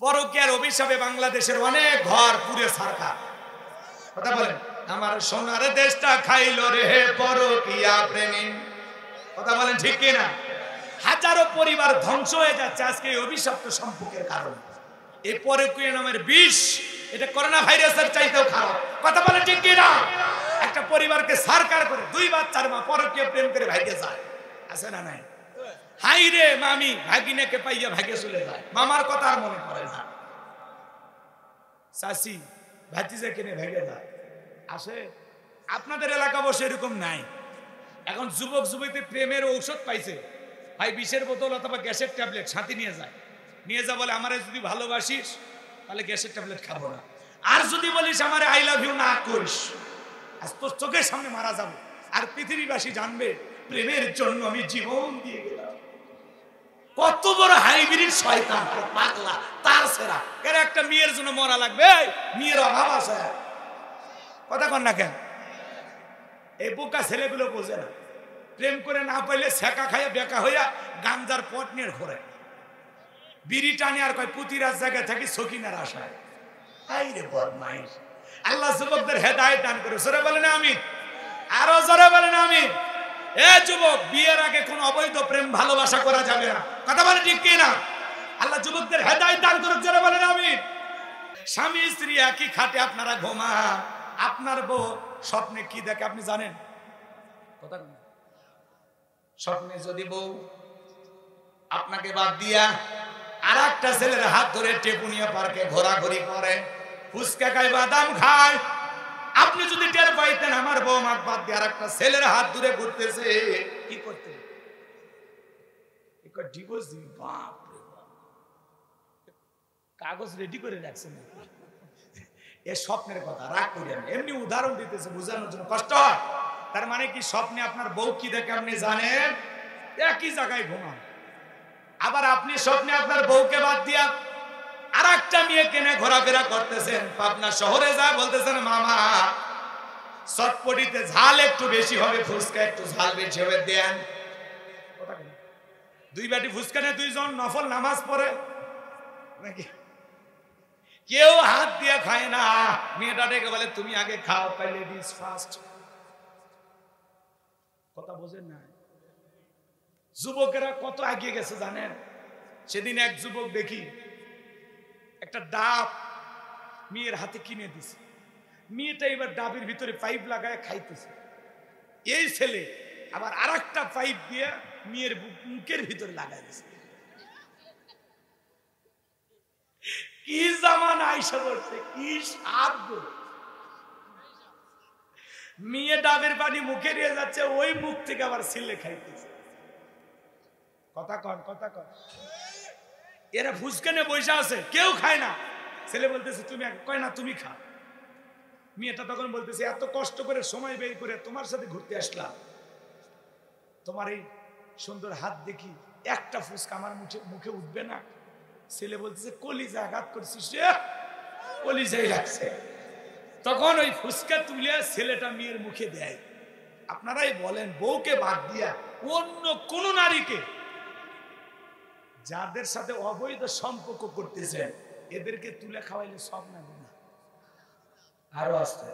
পরকীয়ার অভিশাপে বাংলাদেশের অনেক ঘর পুড়ে ছারখার। কথা বলেন, আমার সোনার দেশটা খাইলো রে পরকীয়া প্রেমী। কথা বলেন ঠিক কিনা? হাজারো পরিবার ধ্বংস হয়ে যাচ্ছে আজকে এই অভিশপ্ত সম্পর্কের কারণে। এই পরকীয়া নামের বিষ, এটা করোনা ভাইরাসের চাইতেও খারাপ। কথা বলেন ঠিক কিনা? একটা পরিবারকে সরকার করে 2 বাচ্চার মা পরকীয়া প্রেম করে ভাইগে যায়, আছে না নাই? হাই রে মামি ভাগিনাকে পাইয়া ভাগে চলে যায়, মামার কথা আর মনে পড়ে না। চাচি ভাতিজা কিনে ভেগে যায়, আসে। আপনাদের এলাকা বসে এরকম নাই। এখন যুবক যুবতী প্রেমের ঔষধ পাইছে, ভাই বিষের বোতল অথবা গ্যাসের ট্যাবলেট সাথে নিয়ে যায়, নিয়ে যা বলে আমারে যদি ভালোবাসিস তাহলে গ্যাসের ট্যাবলেট খাবো না, আর যদি বলিস আমারে আই লাভ ইউ না করিস আজ তোর চোখের সামনে মারা যাবো, আর পৃথিবীবাসী জানবে প্রেমের জন্য আমি জীবন দিয়ে গেলাম। কত বড় হাইব্রিড শয়তান পাগলা তার সেরা। এর একটা মেয়ের জন্য মরা লাগবে, মেয়ের অভাব আছে। কথা কন না কেন? এই বোকা ছেলেগুলো বোঝে না, প্রেম করে না পাইলে ছেঁকা খাইয়া বেকা হইয়া গাঞ্জার পট নিয়ে ঘোরে, বিড়ি টানে আর কয় পুতিরাজ জায়গায় থাকি সকিনার আশায়। এই রে বদমাইশ। আল্লাহ যুবকদের হেদায়েত দান করে। জোরে বলেন আমিন, আরো জোরে বলেন আমিন। এ যুবক, বিয়ের আগে কোন অবৈধ প্রেম ভালোবাসা করা যাবে না। কথা বলেন ঠিক কিনা? আল্লাহ যুবকদের হেদায়েত দান করুক। জোরে বলেন আমিন। স্বামী স্ত্রী একই খাটে আপনারা ঘুমান, আপনার বউ স্বপ্নে কি দেখে আপনি জানেন? কথা বলেন। স্বপ্নে যদি বউ আপনাকে বাদ দিয়া আর একটা ছেলের হাত ধরে টেপুনিয়া পার্কে ঘোরাঘুরি করে, ফুচকা খায়, বাদাম খায়, আপনি যদি টের পাইতেন আমার বউ মাক বাদ দিয়ে আর একটা ছেলের হাত ধরে ঘুরতেছে, কি করতেন? ডিভোর্স দিবি? বাপ রে বাপ, কাগজ রেডি করে রাখছেন। এ স্বপ্নের কথা, রাগ করেন, এমনি উদাহরণ দিতেছে বোঝানোর জন্য, কষ্ট হয়। তার মানে কি স্বপ্নে আপনার বউ কি দেখে আপনি জানেন? একই জায়গায় ঘুমান। আবার আপনি স্বপ্নে আপনার বউকে বাদ দিয়া আর একটা মেয়ে কেনে ঘোরাফেরা করতেছেন, পাবনা শহরে যা বলতেছেন মামা চটপটিতে ঝাল একটু বেশি হবে, ফুচকা একটু ঝাল বেশি হবে দেন। 2 বাটি ফুচকা নিয়ে 2 জন নফল নামাজ পড়ে নাকি? কেউ হাত দিয়ে খায় না। মেয়েটা ডেকে বলে তুমি আগে খাও, তাই লেডিস ফার্স্ট। কথা বোঝেন না? যুবকেরা কত এগিয়ে গেছে জানেন? সেদিন এক যুবক দেখি একটা ডাব মেয়ের হাতে কিনে দিছে, মেয়েটা এবার ডাবের ভিতরে পাইপ লাগায় খাইতেছে। এই ছেলে আবার আরেকটা পাইপ দিয়ে মেয়ের মুখের ভিতরে লাগাই দিছে। কি জামানা আইসা পড়ছে, কি স্বাদ! মেয়ে ডাবের পানি মুখে নিয়ে যাচ্ছে, ওই মুখ থেকে আবার ছেলে খাইতেছে। কথা কন, কথা কন। এরা ফুসকানে বসে আছে, কেউ খায় না। ছেলে বলতেছে তুমি, কয় না তুমি খা। মেয়েটা তখন বলতেছে এত কষ্ট করে সময় বের করে তোমার সাথে ঘুরতে আসলাম, তোমার এই সুন্দর হাত দেখি একটা ফুসকা আমার মুখে উঠবে না? ছেলে বলতেছে কলিজা আঘাত করছিস রে, কলিজাই লাগছে। তখন ওই ফুসকা তুলে ছেলেটা মেয়ের মুখে দেয়। আপনারাই বলেন, বউকে বাদ দিয়া অন্য কোন নারীকে, যাদের সাথে অবৈধ সম্পর্ক করতেছেন, এদেরকে তুলে খাওয়াইলে সব না গুনাহ? আরো আসছে।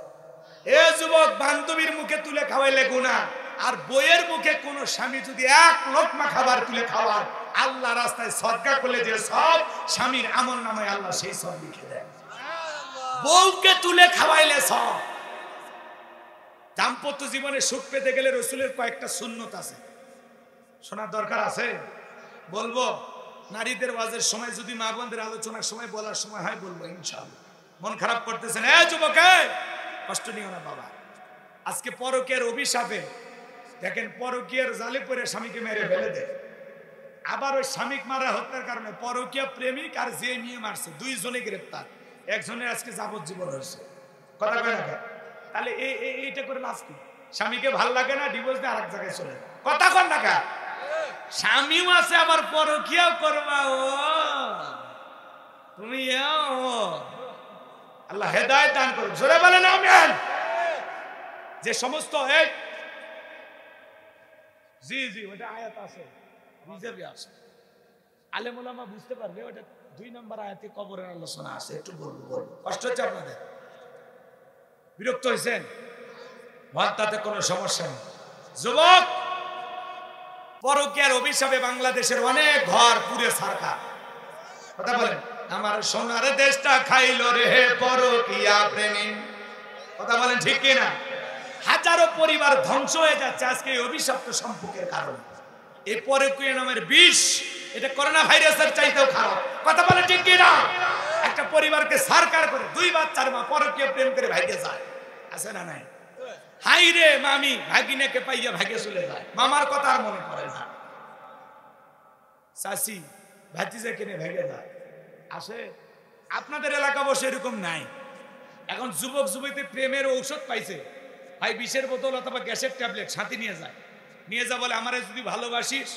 এ যুবক, বান্ধবীর মুখে তুলে খাওয়াইলে গুনাহ, আর বইয়ের মুখে কোন স্বামী যদি 1 লোকমা খাবার তুলে খাওয়ার, আল্লাহ রাস্তায় সদকা করলে যে সব, স্বামীর আমলনামায় আল্লাহ সেই সব লিখে দেয়। বউকে তুলে খাওয়াইলে সব। দাম্পত্য জীবনে সুখ পেতে গেলে রসুলের কয়েকটা সুন্নত আছে, শোনার দরকার আছে। বলবো নারীদের ওয়াজের সময়, যদি মা বোনদের আলোচনার সময় বলার সময় হয় বলবো ইনশাআল্লাহ। মন খারাপ করতেছেন? এ যুবকে, কষ্ট নিও না বাবা। আজকে পরকীয়ার অভিশাপে দেখেন, পরকীয়ার জালে পড়ে স্বামীকে মেরে ফেলে দেয়। আবার ওই স্বামীকে মারা হত্যার কারণে পরকীয়া প্রেমিক আর যে মেয়ে মারছে 2 জনে গ্রেপ্তার, একজনের আজকে যাবজ্জীবন হয়েছে। কথা কয় না? তাহলে এইটা করে লাভ কি? স্বামীকে ভাল লাগে না, ডিভোর্স দিয়ে আরেক জায়গায় চলে। কথা কন না কা? স্বামীও আছে আবার পরকীয়াও করবা। ও তুমি আল্লাহ হেদায়েত দান করুন। জোরে বলেন আমিন। যে সমস্ত জি ওটা আয়াত আছে, রিজার্ভে আছে, আলেম ওলামা বুঝতে পারবে ওটা। 2 নম্বর আয়াতে কবরের আলোচনা আছে, একটু বলবো। কষ্ট হচ্ছে আপনাদের? বিরক্ত হয়েছেন? তাতে কোনো সমস্যা নেই। যুবক, পরকীয়ার অভিশাপে বাংলাদেশের অনেক ঘর পুড়ে ছারখার। কথা বলেন, আমার সোনার দেশটা খাইলো রে পরকীয়া প্রেমী। কথা বলেন ঠিক কিনা? হাজারো পরিবার ধ্বংস হয়ে যাচ্ছে আজকে এই অভিশপ্ত সম্পর্কের কারণে। এই পরকীয়া নামের বিষ, এটা করোনা ভাইরাসের চাইতেও খারাপ। কথা বলেন ঠিক কিনা? একটা পরিবারকে সারকার করে 2 বাচ্চার মা পরকীয়া প্রেম করে ভাইগে যায়, আছে না নাই? হাই রে মামি ভাগিনাকে পাইয়া ভাগে চলে যায়, মামার কথা আর মনে পড়ে না। চাচি ভাতিজা কিনে ভেগে যায়, আসে। আপনাদের এলাকা বসে এরকম নাই। এখন যুবক যুবতী প্রেমের ঔষধ পাইছে, ভাই বিষের বোতল অথবা গ্যাসের ট্যাবলেট সাথে নিয়ে যায়। নিয়ে যা বলে, আমারে যদি ভালোবাসিস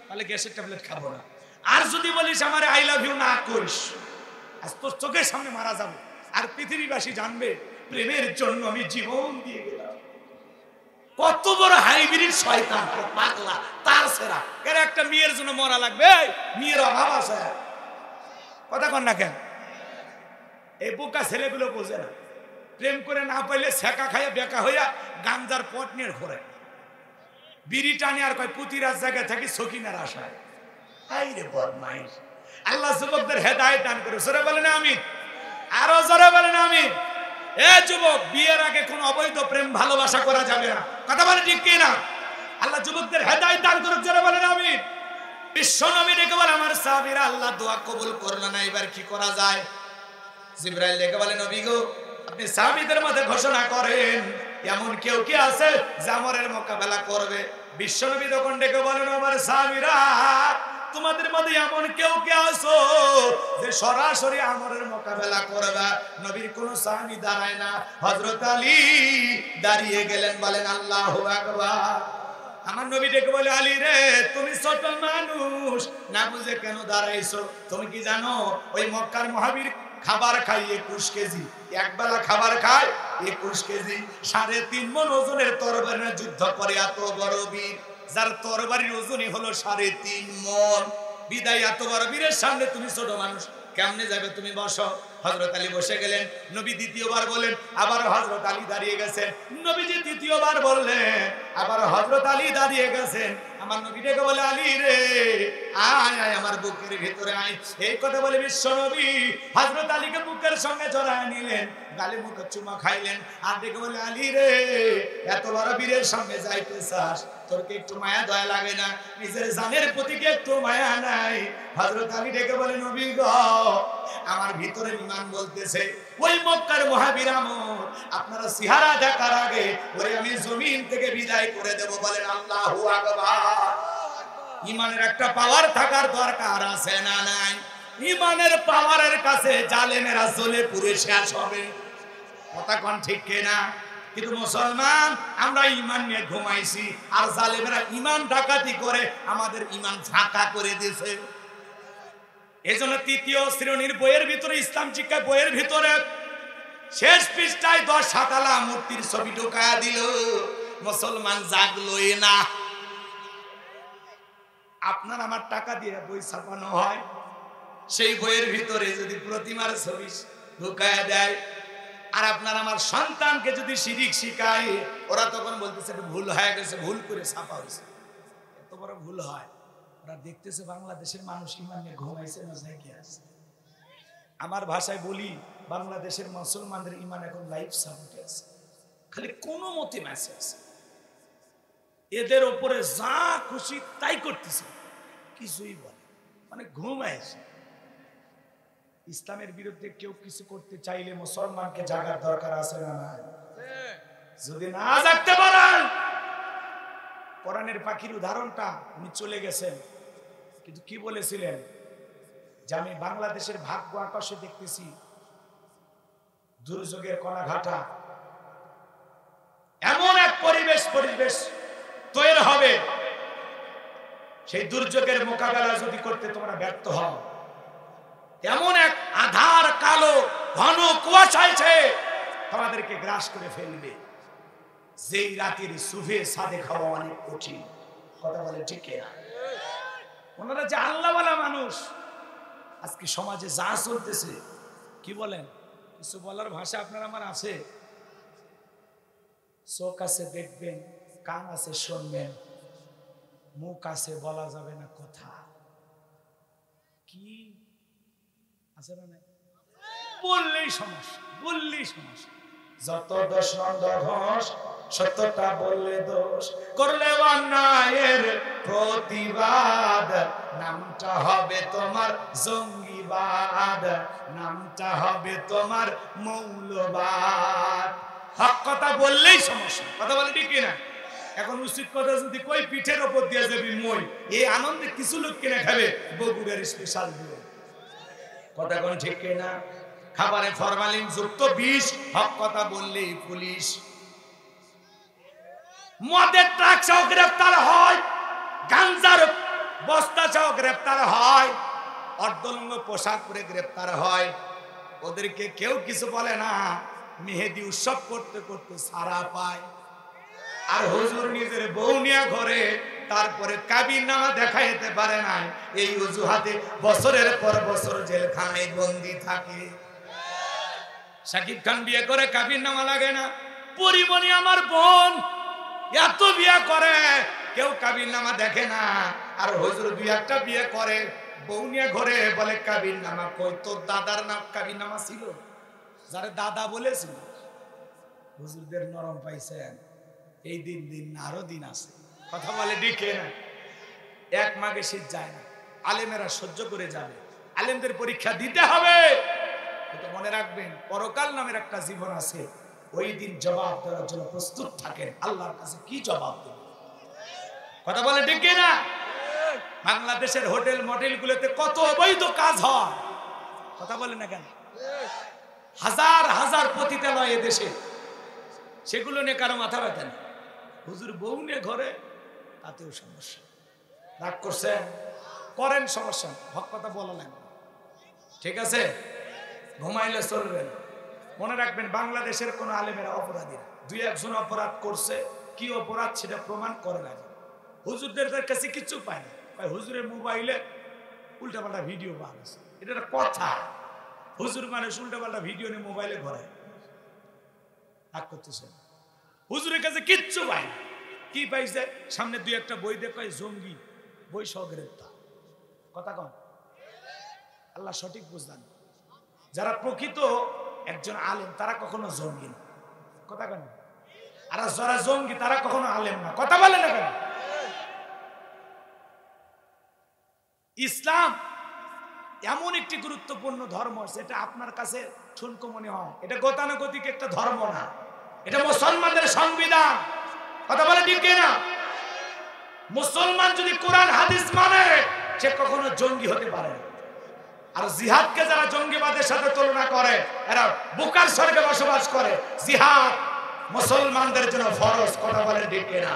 তাহলে গ্যাসের ট্যাবলেট খাবো না, আর যদি বলিস আমারে আই লাভ ইউ না করিস, আজ তোর চোখের সামনে মারা যাবো, আর পৃথিবীবাসী জানবে প্রেমের জন্য আমি জীবন দিয়ে গেলাম। কত বড় হাইব্রিড শয়তান, পাগলা তার সেরা। কেন একটা মেয়ের জন্য মরা লাগবে? মেয়ের অভাব আছে? কথা কন না কেন? এই বোকা ছেলেগুলো বোঝে না, প্রেম করে না পাইলে ছেঁকা খাইয়া বেকা হইয়া গাঞ্জার পট নিয়ে ঘোরে, বিড়ি টানে আর কয় পুতিরাজ জায়গায় থাকি সকিনার আশায়। এই রে বদমাইশ। আল্লাহ যুবকদের হেদায়েত দান করে। জোরে বলেন আমিন, আরো জোরে বলেন আমিন। এ যুবক, বিয়ের আগে কোন অবৈধ প্রেম ভালোবাসা করা যাবে না। কথা বলেন ঠিক কিনা? আল্লাহ যুবকদের হেদায়েত দান করুক, জোরে বলেন আমিন। বিশ্ব নবী ডেকে বলে, আমার সাহাবীরা আল্লাহ দোয়া কবুল করলো না, এবার কি করা যায়? জিবরাইল ডেকে বলে, নবী গো, আপনি সাহাবীদের মধ্যে ঘোষণা করেন এমন কেউ কি আছে যে আমরের মোকাবেলা করবে? বিশ্ব নবী তখন ডেকে বলেন, আমার সাহাবীরা, তোমাদের মধ্যে এমন কেউ কে আছো যে সরাসরি আমরের মোকাবেলা করবে? নবীর কোন সাহাবী দাঁড়ায় না, হযরত আলী দাঁড়িয়ে গেলেন, বলেন আল্লাহু আকবার। আমার নবী ডেকে বলে, আলী রে, তুমি ছোট মানুষ, না বুঝে কেন দাঁড়াইছো? তুমি কি জানো ওই মক্কার মহাবীর খাবার খাই 21 কেজি, একবেলা খাবার খায় 21 কেজি, 3.5 মণ ওজনের তরবারি যুদ্ধ করে এত বড় বীর, যার তরবারির ওজনই হলো 3.5 মণ। বিদায় এত বড় বীরের সামনে তুমি ছোট মানুষ, কেমনে যাবে? তুমি বসো। হযরত আলী বসে গেলেন। নবী দ্বিতীয়বার বলেন, আবার হযরত আলী দাঁড়িয়ে গেছেন। নবীজি তৃতীয়বার বললেন, আবার হযরত আলী দাঁড়িয়ে গেছেন। আমার নবী ডেকে বলে, আলী রে, আয় আয় আমার বুকের ভিতরে আয়। এই কথা বলে বিশ্ব নবী হযরত আলীকে বুকের সঙ্গে জড়ায় নিলেন, গালে মুখে চুমা খাইলেন, আর ডেকে বলে, আলী রে, এত বড় বীরের সঙ্গে যাইতে চাস? তোর কি একটু মায়া দয়া লাগে না? নিজের জানের প্রতি কি একটু মায়া নাই? হযরত আলী ডেকে বলে, নবী গো, আমার ভিতরে ঈমান বলতেছে ওই মক্কার মহাবীর আমর আপনারা চেহারা দেখার আগে ওরে আমি জমিন থেকে বিদায় করে দেব। বলেন আল্লাহু আকবার। ঈমানের একটা পাওয়ার থাকার দরকার আছে না নাই? ঈমানের পাওয়ারের কাছে জালেমেরা জ্বলে পুড়ে শেষ হবে। কথা কোন ঠিক কিনা? কিন্তু মুসলমান আমরা ঈমান নিয়ে ঘুমাইছি, আর জালেমেরা ঈমান ডাকাতি করে আমাদের ঈমান ফাঁকা করে দিয়েছে। এজন্য তৃতীয় শ্রেণীর বইয়ের ভিতরে, ইসলাম শিক্ষা বইয়ের ভিতরে শেষ পৃষ্ঠায় 10 সাতালা মূর্তির ছবি ঢোকায়া দিল। মুসলমান জাগলোই না। আপনার আমার টাকা দিয়ে বই ছাপানো হয়, সেই বইয়ের ভিতরে যদি প্রতিমার ছবি ঢোকায়া দেয়, আর আপনার আমার সন্তানকে যদি শিরিক শিখায়, ওরা তখন বলতেছে ভুল হয়ে গেছে, ভুল করে ছাপা হয়েছে। এত বড় ভুল হয়, ওরা দেখতেছে বাংলাদেশের মানুষ ঈমান নিয়ে ঘুমাইছে না জেগে আছে। আমার ভাষায় বলি, বাংলাদেশের মুসলমানদের ঈমান এখন লাইফ সাপোর্টে আছে, খালি কোনো মতে মেসেজ। এদের উপরে যা খুশি তাই করতেছে, কিছুই বলে, মানে ঘুমাইছে। ইসলামের বিরুদ্ধে কেউ কিছু করতে চাইলে মুসলমানকে জাগার দরকার আছে না নাই? যদি না জাগতে পারেন, কোরআনের পাখির উদাহরণটা উনি চলে গেছেন, কিন্তু কি বলেছিলেন যে আমি বাংলাদেশের ভাগ্য আকাশে দেখতেছি দুর্যোগের কণাঘাটা, এমন এক পরিবেশ তৈরি হবে, সেই দুর্যোগের মোকাবেলা যদি করতে তোমরা ব্যর্থ হও, এমন এক আধার কালো ঘন কুয়াশা এসে তোমাদেরকে গ্রাস করে ফেলবে, যেই রাতের সুফে সাদে খাওয়া অনেক কঠিন। কথা বলে ঠিক না? ওনারা যে আল্লাহওয়ালা মানুষ, আজকে সমাজে যা চলতেছে, কি বলেন, কিছু বলার ভাষা আপনার আমার আছে? চোখ আছে দেখবেন, কান আছে শুনবেন, মুখ আছে বলা যাবে না কথা। কি আছে না? বললেই সমস্যা, বললেই সমস্যা। যত দোষ নন্দ ঘোষ, সত্যটা বললে দোষ, করলে অন্যায়ের প্রতিবাদ, নামটা হবে তোমার জঙ্গিবাদ, নামটা হবে তোমার মৌলবাদ। হক কথা বললেই সমস্যা, কথা বলে ঠিক কিনা? এখন উচিত কথা যদি কই পিঠের ওপর দিয়ে যাবি মই, এই আনন্দে কিছু লোক কিনে খাবে বগুড়ার স্পেশাল দিয়ে, কথা কোন ঠিক কিনা? খাবারে ফরমালিন যুক্ত বিষ, হক কথা বললেই পুলিশ। মদের ট্রাক সহ গ্রেফতার হয়, গাঞ্জার বস্তা সহ গ্রেফতার হয়, অর্ধলঙ্গ পোশাক পরে গ্রেফতার হয়। ওদেরকে কেউ কিছু বলে না, মেহেদি উৎসব করতে করতে সারা পায়। আর হুজুর নিজের বউ নিয়ে ঘরে, তারপরে কাবির নামা দেখাইতে পারে না, এই অজুহাতে বছরের পর বছর জেলখানায় বন্দী থাকে। শাকিব খান বিয়ে করে কাবির নামা লাগে না, পরিমণি আমার বোন এত বিয়ে করে, কেউ কাবির নামা দেখে না। আর হুজুর দুই একটা বিয়ে করে, বউ নিয়ে ঘরে বলে কাবির নামা কই? তোর দাদার নাম কাবির নামা ছিল, যারা দাদা বলেছিল। হুজুরদের নরম পাইছেন, এই দিন দিন না আরো দিন আছে, কথা বলে ডিকে না। এক মাঘে শীত যায় না, আলেমেরা সহ্য করে যাবে, আলেমদের পরীক্ষা দিতে হবে। কিন্তু মনে রাখবেন, পরকাল নামের একটা জীবন আছে, ওই দিন জবাব দেওয়ার জন্য প্রস্তুত থাকেন। আল্লাহর কাছে কি জবাব দেবেন? কথা বলে ঠিক না? বাংলাদেশের হোটেল মডেল গুলোতে কত অবৈধ কাজ হয়, কথা বলে না কেন? হাজার হাজার পতিতালয় দেশে, সেগুলো নিয়ে কারো মাথা ব্যথা নেই। হুজুর বউ নিয়ে ঘরে, তাতেও সমস্যা। রাগ করছেন, করেন, সমস্যা, হক কথা বলা লাগবে, ঠিক আছে? ঘুমাইলে চলবেন। মনে রাখবেন, বাংলাদেশের কোন আলেমেরা অপরাধীরা, দুই একজন অপরাধ করছে, কি অপরাধ সেটা প্রমাণ করে না। হুজুরদের কাছে কিছু পায় না, হুজুরের মোবাইলে উল্টাপাল্টা ভিডিও বানাচ্ছে, এটা একটা কথা। হুজুর মানুষ উল্টাপাল্টা ভিডিও নিয়ে মোবাইলে ঘরে রাগ করতেছে, হুজুরের কাছে কিচ্ছু পায় না। কি পাইছে? সামনে দুই একটা বই দেখে জঙ্গি, বই সহ গ্রেপ্তার, কথা কন। আল্লাহ সঠিক বুঝলেন। যারা প্রকৃত একজন আলেম তারা কখনো জঙ্গি না, কথা কেন? আর যারা জঙ্গি তারা কখনো আলেম না, কথা বলে না কেন? ইসলাম এমন একটি গুরুত্বপূর্ণ ধর্ম, সেটা আপনার কাছে ঠুনকো মনে হয়, এটা গতানুগতিক একটা ধর্ম না, এটা মুসলমানদের সংবিধান, কথা বলে ঠিক না? মুসলমান যদি কোরআন হাদিস মানে, সে কখনো জঙ্গি হতে পারে না। আর জিহাদকে যারা জঙ্গিবাদের সাথে তুলনা করে, এরা বুকার স্বর্গে বসবাস করে। জিহাদ মুসলমানদের জন্য ফরজ, কথা বলে ঠিক না?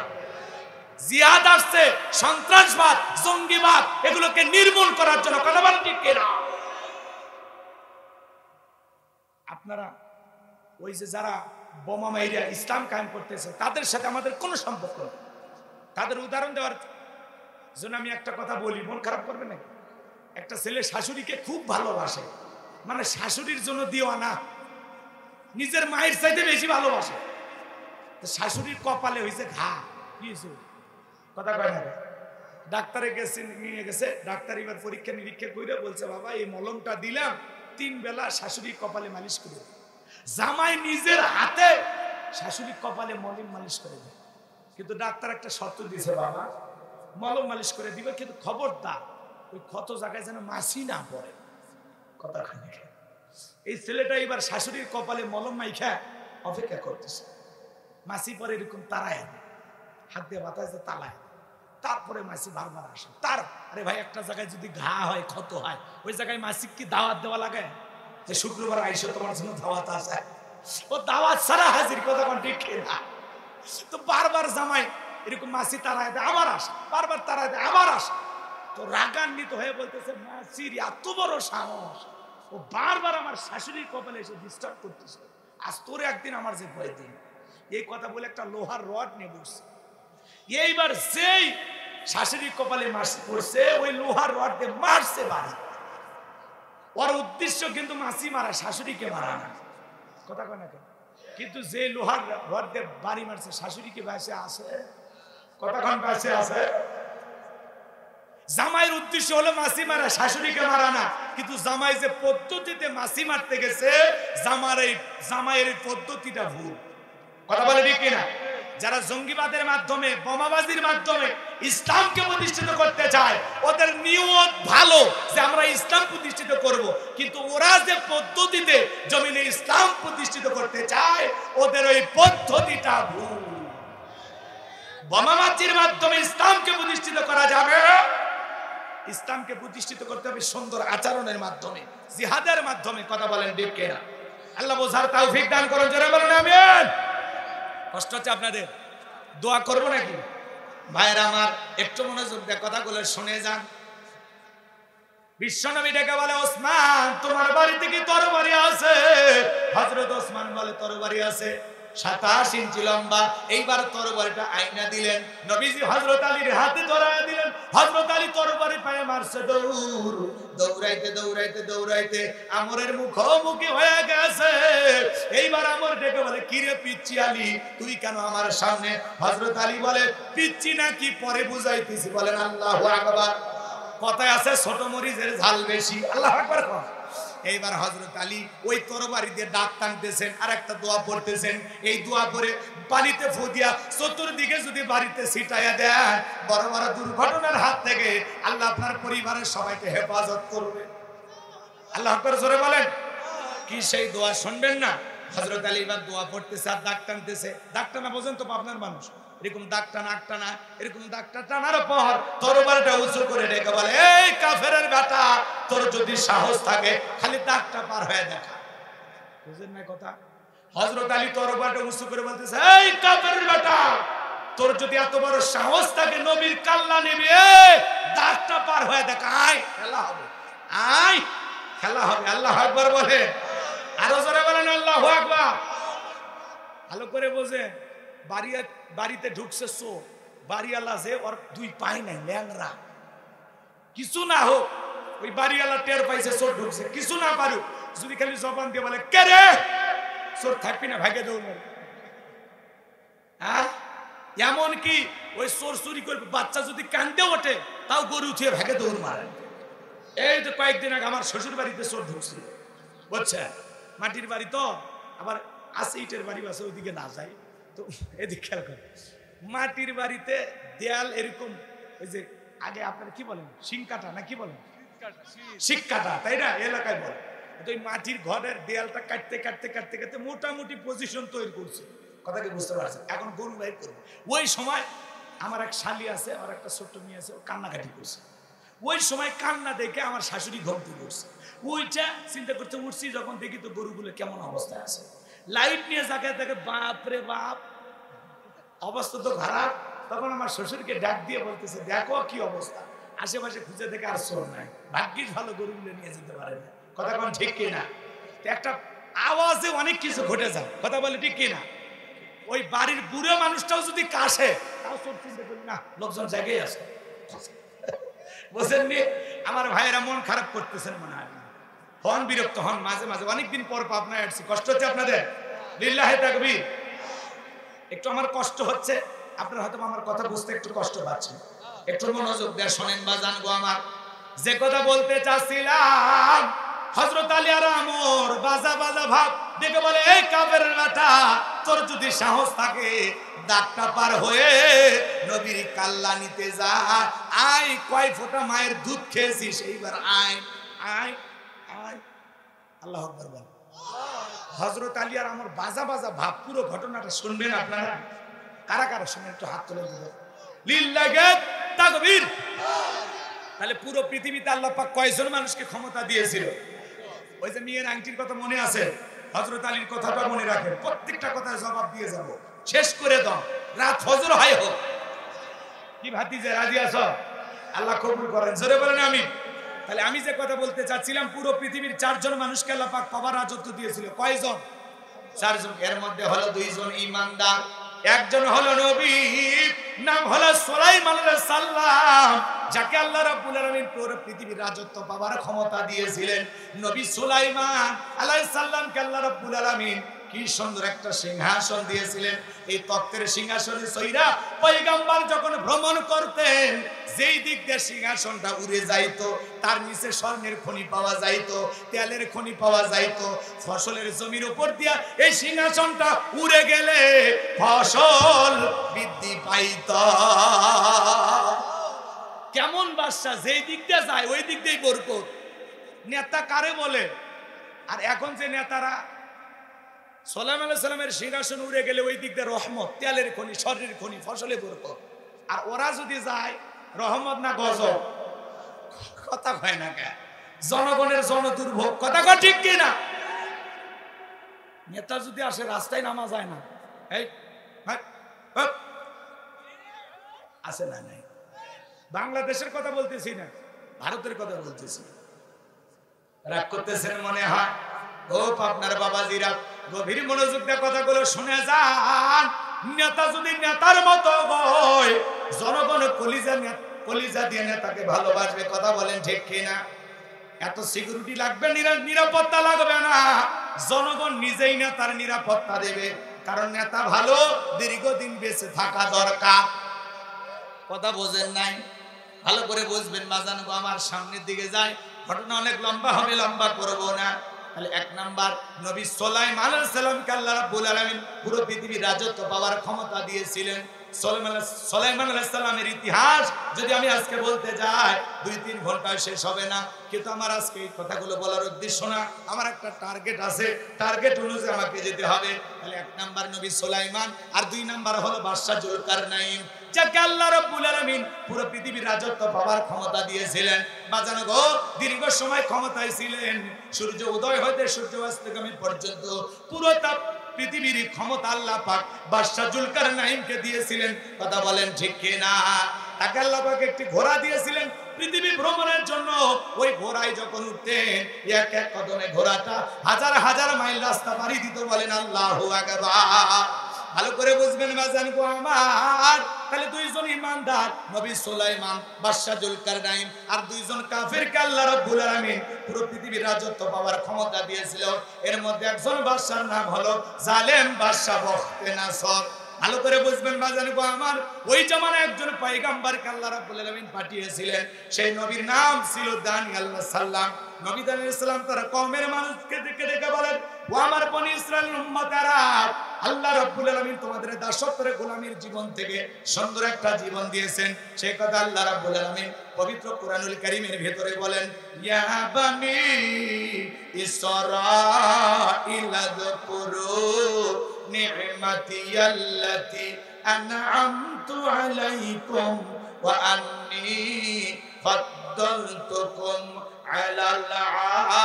জিহাদ আসছে সন্ত্রাসবাদ, জঙ্গিবাদ এগুলোকে নির্মূল করার জন্য, কথা বলে ঠিক না? আপনারা ওই যে যারা বোমা মাইরা ইসলাম কায়েম করতেছে, তাদের সাথে আমাদের কোনো সম্পর্ক নেই। তাদের উদাহরণ দেওয়ার জন্য আমি একটা কথা বলি, মন খারাপ করবে না? একটা ছেলে শাশুড়িকে খুব ভালোবাসে, মানে শাশুড়ির জন্য দিওয়ানা, নিজের মায়ের চাইতে বেশি ভালোবাসে। শাশুড়ির কপালে হয়েছে ঘা, কি হয়েছে? কথা কয় না? ডাক্তারে গেছে, নিয়ে গেছে ডাক্তার, এবার পরীক্ষা নিরীক্ষা করে বলছে, বাবা এই মলমটা দিলাম, 3 বেলা শাশুড়ির কপালে মালিশ করে। জামাই নিজের হাতে শাশুড়ির কপালে মলম মালিশ করে দেয়, কিন্তু ডাক্তার একটা শর্ত দিয়েছে, বাবা মলম মালিশ করে দিবে, কিন্তু খবরদার ওই ক্ষত জায়গায় যেন মাছি না পড়ে, কথা খানে। এই ছেলেটা এবার শাশুড়ির কপালে মলম মাইখা অপেক্ষা করতেছে, মাছি পরে এরকম তারায় হাত দিয়ে বাতাসে তালায়, তারপরে মাছি বারবার আসে। তার আরে ভাই, একটা জায়গায় যদি ঘা হয়, ক্ষত হয়, ওই জায়গায় মাছি কি দাওয়াত দেওয়া লাগে যে শুক্রবার আইসো তোমার জন্য দাওয়াত আছে? ও দাওয়াত ছাড়া হাজির, কথা কোন ঠিক না? তো বারবার জামাই এরকম মাছি তারায় দেয়, আবার আসে, বারবার তারায় দেয়, আবার আসে। তো রাগান্বিত হয়ে বলতেছে, মাছির এত বড় সাহস, ও বারবার আমার শাশুড়ির কপালে এসে ডিস্টার্ব করতেছে, আজ তোর একদিন আমার যে ভয় দিন। এই কথা বলে একটা লোহার রড নিয়ে বসছে। এইবার যেই শাশুড়ির কপালে মাছি পড়ছে, ওই লোহার রড দিয়ে মারছে বাড়ি। ওর উদ্দেশ্য কিন্তু মাসি মারা, শাশুড়িকে মারা না। কথা কয় না কেন? কিন্তু যে লোহার ঘর দিয়ে বাড়ি মারছে শাশুড়িকে বেঁচে আছে, কথা কন বেঁচে আছে। জামাইয়ের উদ্দেশ্য হলো মাসি মারা, শাশুড়িকে মারা না। কিন্তু জামাই যে পদ্ধতিতে মাসি মারতে গেছে, জামাইয়ের পদ্ধতিটা ভুল। কথা বলে ঠিক কিনা? যারা জঙ্গিবাদের মাধ্যমে, বোমাবাজির মাধ্যমে ইসলামকে প্রতিষ্ঠিত করতে চায়, ওদের নিয়ত ভালো যে আমরা ইসলাম প্রতিষ্ঠিত করব, কিন্তু ওরা যে পদ্ধতিতে জমিনে ইসলাম প্রতিষ্ঠিত করতে চায়, ওদের ওই পদ্ধতিটা ভুল। বোমাবাজির মাধ্যমে ইসলামকে প্রতিষ্ঠিত করা যাবে, ইসলামকে প্রতিষ্ঠিত করতে হবে সুন্দর আচরণের মাধ্যমে, জিহাদের মাধ্যমে। কথা বলেন ঠিক কিনা? আল্লাহ বোঝার তৌফিক দান করুন, জোরে বলুন আমিন। কষ্ট হচ্ছে আপনাদের? দোয়া করবো নাকি? ভাইরা আমার, একটু মনোযোগ দিয়ে কথাগুলো শুনে যান। বিশ্বনবী ডেকে বলে, ওসমান তোমার বাড়িতে কি তরবারি আছে? হযরত ওসমান বলে, তরবারি আছে। 27 ইঞ্চি লম্বা। এইবার তরবারিটা আইনা দিলেন, নবীজি হযরত আলীর হাতে ধরায় দিলেন। হযরত আলী তরবারি পায়ে মারছে দৌড়, দৌড়াইতে দৌড়াইতে দৌড়াইতে আমরের মুখোমুখি হয়ে গেছে। এইবার আমর ডেকে বলে, কি রে পিচ্চি আলী, তুই কেন আমার সামনে? হযরত আলী বলে, পিচ্চি নাকি পরে বুঝাইতেছি। বলেন আল্লাহু আকবার। কথায় আছে ছোট মরিচের ঝাল বেশি। আল্লাহু আকবার। এইবার হযরত আলী ওই তরবারি দিয়ে দাঁত টানতেছেন আর একটা দোয়া পড়তেছেন। এই দোয়া পড়ে পানিতে ফু দিয়া চতুর্দিকে যদি বাড়িতে ছিটাইয়া দেন, বড় বড় দুর্ঘটনার হাত থেকে আল্লাহ আপনার পরিবারের সবাইকে হেফাজত করবে। আল্লাহ আকবার জোরে বলেন। কি সেই দোয়া শুনবেন না? হযরত আলী এবার দোয়া পড়তেছে আর দাঁত টানতেছে। দাঁত টানা বোঝেন তো আপনার মানুষ, এরকম দাগ টানা, আগ টানা, এরকম দাগটা টানার পর তরবারিটা উঁচু করে ডেকে বলে, এই কাফেরের বেটা, তোর যদি সাহস থাকে খালি দাগটা পার হয়ে দেখা। বুঝেন না কথা? হযরত আলী তরবারিটা উঁচু করে বলতেছে, এই কাফেরের বেটা, তোর যদি এত বড় সাহস থাকে নবীর কাল্লা নেবে, দাগটা পার হয়ে দেখা, আয় খেলা হবে, আয় খেলা হবে। আল্লাহু আকবার বলে। আরো জোরে বলেন আল্লাহু আকবার। ভালো করে বোঝেন। বাড়িতে ঢুকছে চোর, বাড়িওয়ালা যে ওর দুই পায় নাই, ল্যাংরা, কিছু না হোক ওই বাড়িওয়ালা টের পাইছে চোর ঢুকছে, কিছু না পারুক, যদি খালি জবান দিয়ে বলে, কে রে, চোর থাকবি না, ভাগে দৌড় মারবে। হ্যাঁ, এমন কি ওই চোর চুরি করবে, বাচ্চা যদি কান্দে ওঠে তাও গরু উঠিয়ে ভাগে দৌড় মারে। এই তো কয়েকদিন আগে আমার শ্বশুর বাড়িতে চোর ঢুকছে, বুঝছে, মাটির বাড়ি তো, আবার আছে ইটের বাড়ি আছে, ওইদিকে না যায় তো এদিকে খেয়াল করে। মাটির বাড়িতে দেয়াল এরকম, ওই যে আগে আপনারা কি বলেন, শিংকাটা না কি বলেন, শিককাটা, তাই না এলাকায় বলে। তো ওই মাটির ঘরের দেয়ালটা কাটতে কাটতে কাটতে কাটতে মোটামুটি পজিশন তৈরি করছে। কথা কি বুঝতে পারছেন? এখন গরু বাইর করবো। ওই সময় আমার এক শালি আছে, আমার একটা ছোট্ট মেয়ে আছে, ও কান্নাকাটি করছে। ওই সময় কান্না দেখে আমার শাশুড়ি ঘুমতে করছে। ওইটা চিন্তা করতে উঠছি, যখন দেখি তো গরুগুলো কেমন অবস্থায় আছে, লাইট নিয়ে যাকে দেখে, বাপ রে বাপ, অবস্থা তো খারাপ। তখন আমার শ্বশুরকে ডাক দিয়ে বলতেছে, দেখো কি অবস্থা, আশেপাশে খুঁজে দেখে আর চোর নাই, ভাগ্যিস ভালো গরুগুলো নিয়ে যেতে পারে না। কথা কোন ঠিক কিনা? একটা আওয়াজে অনেক কিছু ঘটে যায়। কথা বলে ঠিক কিনা? ওই বাড়ির বুড়ো মানুষটাও যদি কাশে, তাও চোর চিন্তা করি না, লোকজন জায়গায় আছে। বুঝেননি? আমার ভাইয়েরা মন খারাপ করতেছেন মনে হয়, হন বিরক্ত হন মাঝে মাঝে। অনেকদিন পর পাবনায় আসছি, কষ্ট হচ্ছে আপনাদের? লিল্লাহে তাকবীর। একটু আমার কষ্ট হচ্ছে, আপনারা হয়তো আমার কথা বুঝতে একটু কষ্ট পাচ্ছেন। একটু মনোযোগ দিয়ে শোনেন বাজান গো আমার। যে কথা বলতে চাচ্ছিলাম, হযরত আলী আর আমর বাজা বাজা ভাব দেখে বলে, এই কাফেরের বেটা, তোর যদি সাহস থাকে দাগটা পার হয়ে নবীর কাল্লা নিতে যা, আয়, কয় ফোঁটা মায়ের দুধ খেয়েছিস, এইবার আয় আয় আয়। আল্লাহু আকবার বল। হযরত আলী আর আমর বাজা বাজা ভাব, পুরো ঘটনাটা শুনবেন আপনারা। কারা কারা শুনবেন একটু হাত তুলে দিবেন। লিল্লাহি তাকবীর। তাহলে পুরো পৃথিবীতে আল্লাহ পাক কয়জন মানুষকে ক্ষমতা দিয়েছিল? ওই যে মেয়ের আংটির কথা মনে আছে? হযরত আলীর কথাটা মনে রাখেন, প্রত্যেকটা কথার জবাব দিয়ে যাব, শেষ করে দাও, রাত ফজর হয় হোক। কি ভাতিজা রাজি আছো? আল্লাহ কবুল করেন, জোরে বলেন আমিন। তাহলে আমি যে কথা বলতে চাচ্ছিলাম, পুরো পৃথিবীর 4 জন মানুষকে আল্লাহ পাক পাওয়ার রাজত্ব দিয়েছিল। কয়জন? 4 জন। এর মধ্যে হলো 2 জন ঈমানদার, একজন হলো নবী, নাম হলো সুলাইমান আলাইহিস সালাম, যাকে আল্লাহ রাব্বুল আলামিন পুরো পৃথিবীর রাজত্ব পাওয়ার ক্ষমতা দিয়েছিলেন, নবী সুলাইমান আলাইহিস সালামকে আল্লাহ রাব্বুল আলামিন কি সুন্দর একটা সিংহাসন দিয়েছিলেন। এই তক্তের সিংহাসনে সইরা পয়গম্বর যখন ভ্রমণ করতেন, যেই দিক দিয়ে সিংহাসনটা উড়ে যাইতো, তার নিচে স্বর্ণের খনি পাওয়া যাইতো, তেলের খনি পাওয়া যাইতো। ফসলের জমির উপর দিয়া এই সিংহাসনটা উড়ে গেলে ফসল বৃদ্ধি পাইত। কেমন বাদশা, যেই দিক দিয়ে যায় ওই দিক দিয়েই বরকত। নেতা কারে বলে? আর এখন যে নেতারা, সুলাইমান আলাইহিস সালামের সিংহাসন উড়ে গেলে ওই দিক দিয়ে রহমত, তেলের খনি, স্বর্ণের খনি, ফসলে বরকত। আর ওরা যদি যায় রহমত না গজব? কথা কয় না কে? জনগণের জনদুর্ভোগ, কথা কয় ঠিক কিনা? নেতা যদি আসে রাস্তায় নামা যায় না, এই আছে না? নাই। বাংলাদেশের কথা বলতেছি না, ভারতের কথা বলতেছি। রাগ করতেছেন মনে হয়? ও আপনার বাবাজিরা, গভীর মনোযোগ দিয়ে কথাগুলো শুনে যান। নেতা যদি নেতার মতো হয়, জনগণ কলিজা দিয়ে নেতাকে ভালোবাসবে। কথা বলেন ঠিক কিনা? এত সিকিউরিটি লাগবে, নিরাপত্তা লাগবে না, জনগণ নিজেই নেতার নিরাপত্তা দেবে। কারণ নেতা ভালো, দীর্ঘদিন বেঁচে থাকা দরকার। কথা বোঝেন নাই? ভালো করে বুঝবেন বাজানো। আমার সামনের দিকে যায়, ঘটনা অনেক লম্বা হবে, লম্বা করব না। তাহলে এক নাম্বার, নবী সুলাইমান আলাইহিস সালামকে আল্লাহ রাব্বুল আলামিন পুরো পৃথিবীর রাজত্ব পাওয়ার ক্ষমতা দিয়েছিলেন। সুলাইমান আলাইহিস সালামের ইতিহাস যদি আমি আজকে বলতে যাই 2-3 ঘন্টায় শেষ হবে না। কিন্তু আমার আজকে এই কথাগুলো বলার উদ্দেশ্য না, আমার একটা টার্গেট আছে, টার্গেট অনুযায়ী আমাকে যেতে হবে। তাহলে এক নাম্বার নবী সুলাইমান, আর 2 নাম্বার হলো বাদশা জুলকারনাইন, যাকে আল্লাহ রাব্বুল আলামিন পুরো পৃথিবীর রাজত্ব পাওয়ার ক্ষমতা দিয়েছিলেন। বাজানো গো, দীর্ঘ সময় ক্ষমতায় ছিলেন। সূর্য উদয় হতে সূর্য অস্তগামী পর্যন্ত পুরো পৃথিবীর ক্ষমতা আল্লাহ পাক বাদশা জুলকারনাইনকে দিয়েছিলেন। কথা বলেন ঠিক কিনা? তাকে আল্লাহ পাক একটি ঘোড়া দিয়েছিলেন পৃথিবী ভ্রমণের জন্য। ওই ঘোড়ায় যখন উঠতেন, এক এক কদমে ঘোড়াটা হাজার হাজার মাইল রাস্তা পাড়ি দিত। বলেন আল্লাহু আকবার। ভালো করে বুঝবেন বাজান গো আমার। তাহলে 2 জন ইমানদার, নবী সুলাইমান, বাদশা জুলকারনাইন, আর 2 জন কাফিরকে আল্লাহ রাব্বুল আলামিন পুরো পৃথিবীর রাজত্ব পাওয়ার ক্ষমতা দিয়েছিল। এর মধ্যে একজন বাদশার নাম হলো জালেম বাদশা বখতেনাসর। ভালো করে বুঝবেন বাজান গো আমার। ওই জামানায় একজন পয়গম্বরকে আল্লাহ রাব্বুল আলামিন পাঠিয়েছিলেন। সেই নবীর নাম ছিল দানিয়েল আলাইহিস সালাম। নবী দানিয়েল আলাইহিস সালাম তার কওমের মানুষকে ডেকে বলেন, ও আমার বনি ইসরাইলের উম্মতেরা, আল্লাহ রাব্বুল আলামিন তোমাদের দাসত্বের গোলামীর জীবন থেকে সুন্দর একটা জীবন দিয়েছেন। সেই কথা আল্লাহ রাব্বুল আলামিন পবিত্র কুরআনুল কারীমের ভিতরে বলেন, ইয়া বানি ইসরাঈল যকুরু নি'মাতিয়াল্লাতী আন'আমতু আলাইকুম ওয়া আন্নী ফাদ্দালতুকুম আলাল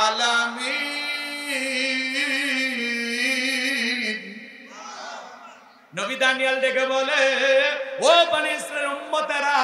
আলামিন। নবী দানিয়েল ডেকে বলে, ও বনি ইসরাইলের উম্মতেরা,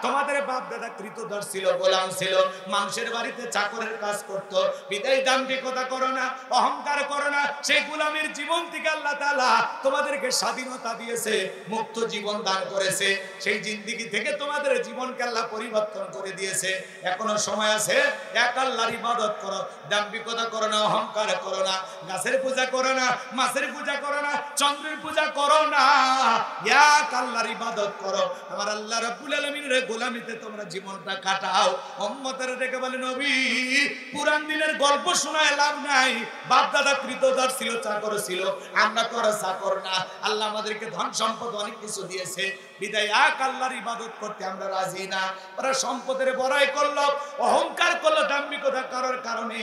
তোমাদের বাপ দাদা কৃতদাস ছিল, গোলাম ছিল, মানুষের বাড়িতে চাকরের কাজ করত। বিদায় দাম্ভিকতা করো না, অহংকার করো না। সেই গোলামের জীবন থেকে আল্লাহ তাআলা তোমাদেরকে স্বাধীনতা দিয়েছে, মুক্ত জীবন দান করেছে। সেই জিন্দেগি থেকে তোমাদের জীবনকে আল্লাহ পরিবর্তন করে দিয়েছে। এখনো সময় আছে, এক আল্লাহর ইবাদত করো, দাম্ভিকতা করো না, অহংকার করো না, গাছের পূজা করো না, মাছের পূজা করো না, চন্দ্রের পূজা করো না, এক আল্লাহর ইবাদত করো। আমার আল্লাহ রাব্বুল আলামিনের গোলামিতে তোমরা জীবনটা কাটাও। উম্মতেরা ডেকে বলে, নবী পুরান দিনের গল্প শোনায় লাভ নাই। বাপ দাদা কৃতদাস ছিল, চাকর ছিল, আমরা তো আর চাকর না। আল্লাহ আমাদেরকে ধন সম্পদ অনেক কিছু দিয়েছে, বিদায় এক আল্লাহর ইবাদত করতে আমরা রাজি না। ওরা সম্পদের বড়াই করলো, অহংকার করলো, দাম্ভিকতা করার কারণে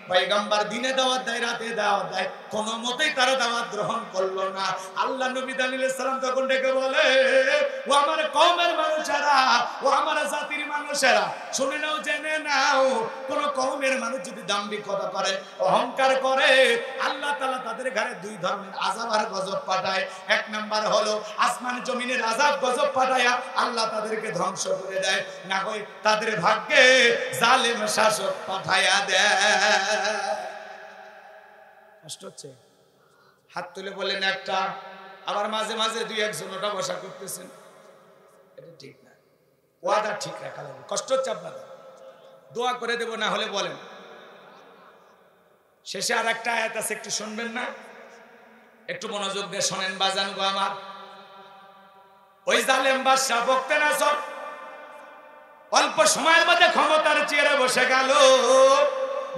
পয়গম্বর দিনে দাওয়াত দেয়, রাতে দাওয়াত দেয়, কোনো মতেই তারা দাওয়াত গ্রহণ করলো না। আল্লাহ নবী দানিয়েল আলাইহিস সালাম তখন ডেকে বলে, ও আমার কওমের মানুষেরা, ও আমার জাতির মানুষেরা, শুনে নাও, জেনে নাও, কোন কওমের মানুষ যদি দাম্ভিকতা করে, অহংকার করে, আল্লাহ তাআলা তাদের ঘরে 2 ধরনের আযাব আর গজব পাঠায়। এক নাম্বার হলো আসমান জমিনের আযাব গজব পাঠায়া আল্লাহ তাদেরকে ধ্বংস করে দেয়, না হয় তাদের ভাগ্যে জালেম শাসক পাঠায়া দেয়। কষ্ট হচ্ছে? হাত তুলে বলেন একটা। আবার মাঝে মাঝে 2-1 জন ওটা বসা করতেছেন, এটা ঠিক না। ওয়াদা ঠিক রাখা লাগবে। কষ্ট হচ্ছে আপনাদের, দোয়া করে দেব না হলে বলেন। শেষে আর একটা আয়াত আছে, একটু শুনবেন না? একটু মনোযোগ দিয়ে শোনেন বাজান গো আমার। ওই জালেম বাদশা বখতে নাসর অল্প সময়ের মধ্যে ক্ষমতার চেয়ারে বসে গেল।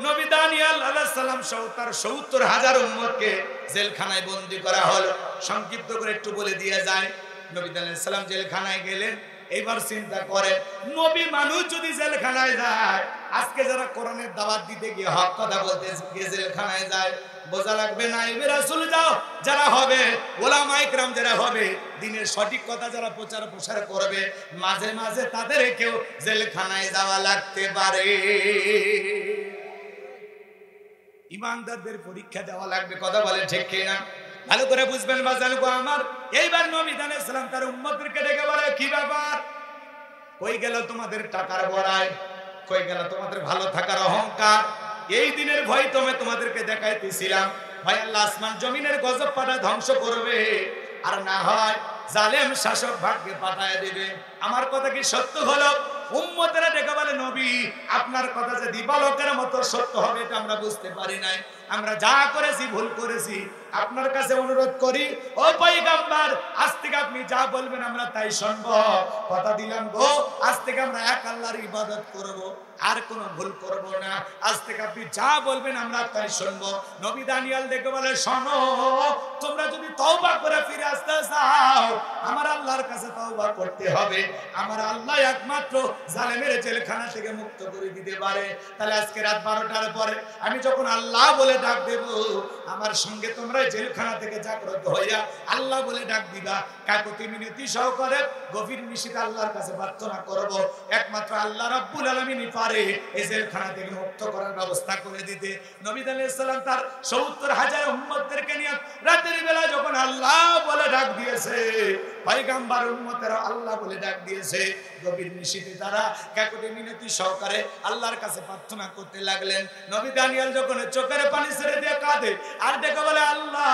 নবী দানিয়েল আলাইহিস সালাম সহ তার ৭০,০০০ উম্মতকে জেলখানায় বন্দী করা হলো। সংক্ষিপ্ত করে একটু বলে দিয়ে যায়, নবী দানিয়েল আলাইহিস সালাম জেলখানায় গেলেন। এইবার চিন্তা করে, নবী মানুষ যদি জেলখানায় যায়, আজকে যারা কোরআনের দাওয়াত দিতে গিয়ে হক কথা বলতে গিয়ে জেলখানায় যায়, বোঝা লাগবে না ইবে রাসূল যাও যারা হবে, ওলামায়ে কেরাম যারা হবে, দ্বীনের সঠিক কথা যারা প্রচার প্রসার করবে, মাঝে মাঝে তাদেরকেও জেলখানায় যাওয়া লাগতে পারে। ইমানদারদের পরীক্ষা দেওয়া লাগবে, কথা বলে ঠিক কিনা? ভালো করে বুঝবেন বাজান গো আমার। এইবার নবী আলাইহিস সালাম তার উম্মতদেরকে ডেকে বলে, কি ব্যাপার? কই গেল তোমাদের টাকার বড়াই? কই গেল তোমাদের ভালো থাকার অহংকার? এই দিনের ভয় তোমাদেরকে দেখাইতেছিলাম, ভাই আল্লাহ আসমান জমিনের গজব পাঠা ধ্বংস করবে, আর না হয় জালেম শাসক ভাগ্যে পাঠায় দেবে। আমার কথা কি সত্য হলো? উম্মতেরা ডেকে বলে, নবী আপনার কথা যে দিবালোকের মতো সত্য হবে এটা আমরা বুঝতে পারি নাই। আমরা যা করেছি ভুল করেছি, আপনার কাছে অনুরোধ করি ও পয়গম্বর, আজ থেকে আপনি যা বলবেন আমরা তাই শুনবো। কথা দিলাম গো, আজ থেকে আমরা এক আল্লাহর ইবাদত করব, আর কোনো ভুল করব না। আজ থেকে আপনি যা বলবেন আমরা তাই শুনবো। নবী দানিয়েল ডেকে বলে, শোনো, তোমরা যদি তওবা করে ফিরে আসতে চাও, আমার আল্লাহর কাছে তওবা করতে হবে। আমার আল্লাহ একমাত্র জালেমের জেলখানা থেকে মুক্ত করে দিতে পারে। তাহলে আজকে রাত 12টার পরে আমি যখন আল্লাহ বলে ডাক দেব, আমার সঙ্গে তোমরা জেলখানা থেকে জাগ্রত হইয়া আল্লাহ বলে ডাক দিবা। কাকুতি মিনতি সহকারে গভীর নিশীথে আল্লাহর কাছে প্রার্থনা করব। একমাত্র আল্লাহ রাব্বুল আলামিনই পারে এই জেলখানা থেকে মুক্ত করার ব্যবস্থা করে দিতে। নবী আলাইহিস সালাম তার ৭০,০০০ উম্মতদেরকে নিয়ে রাতের বেলা যখন আল্লাহ বলে ডাক দিয়েছে, পয়গম্বর উম্মতেরা আল্লাহ বলে ডাক দিয়েছে, গভীর নিশীথে তারা কাকুতি মিনতি সহকারে আল্লাহর কাছে প্রার্থনা করতে লাগলেন। নবী দানিয়েল যখন চোখের পানি ছেড়ে দিয়ে কাঁদে আর ডেকে বলে, আল্লাহ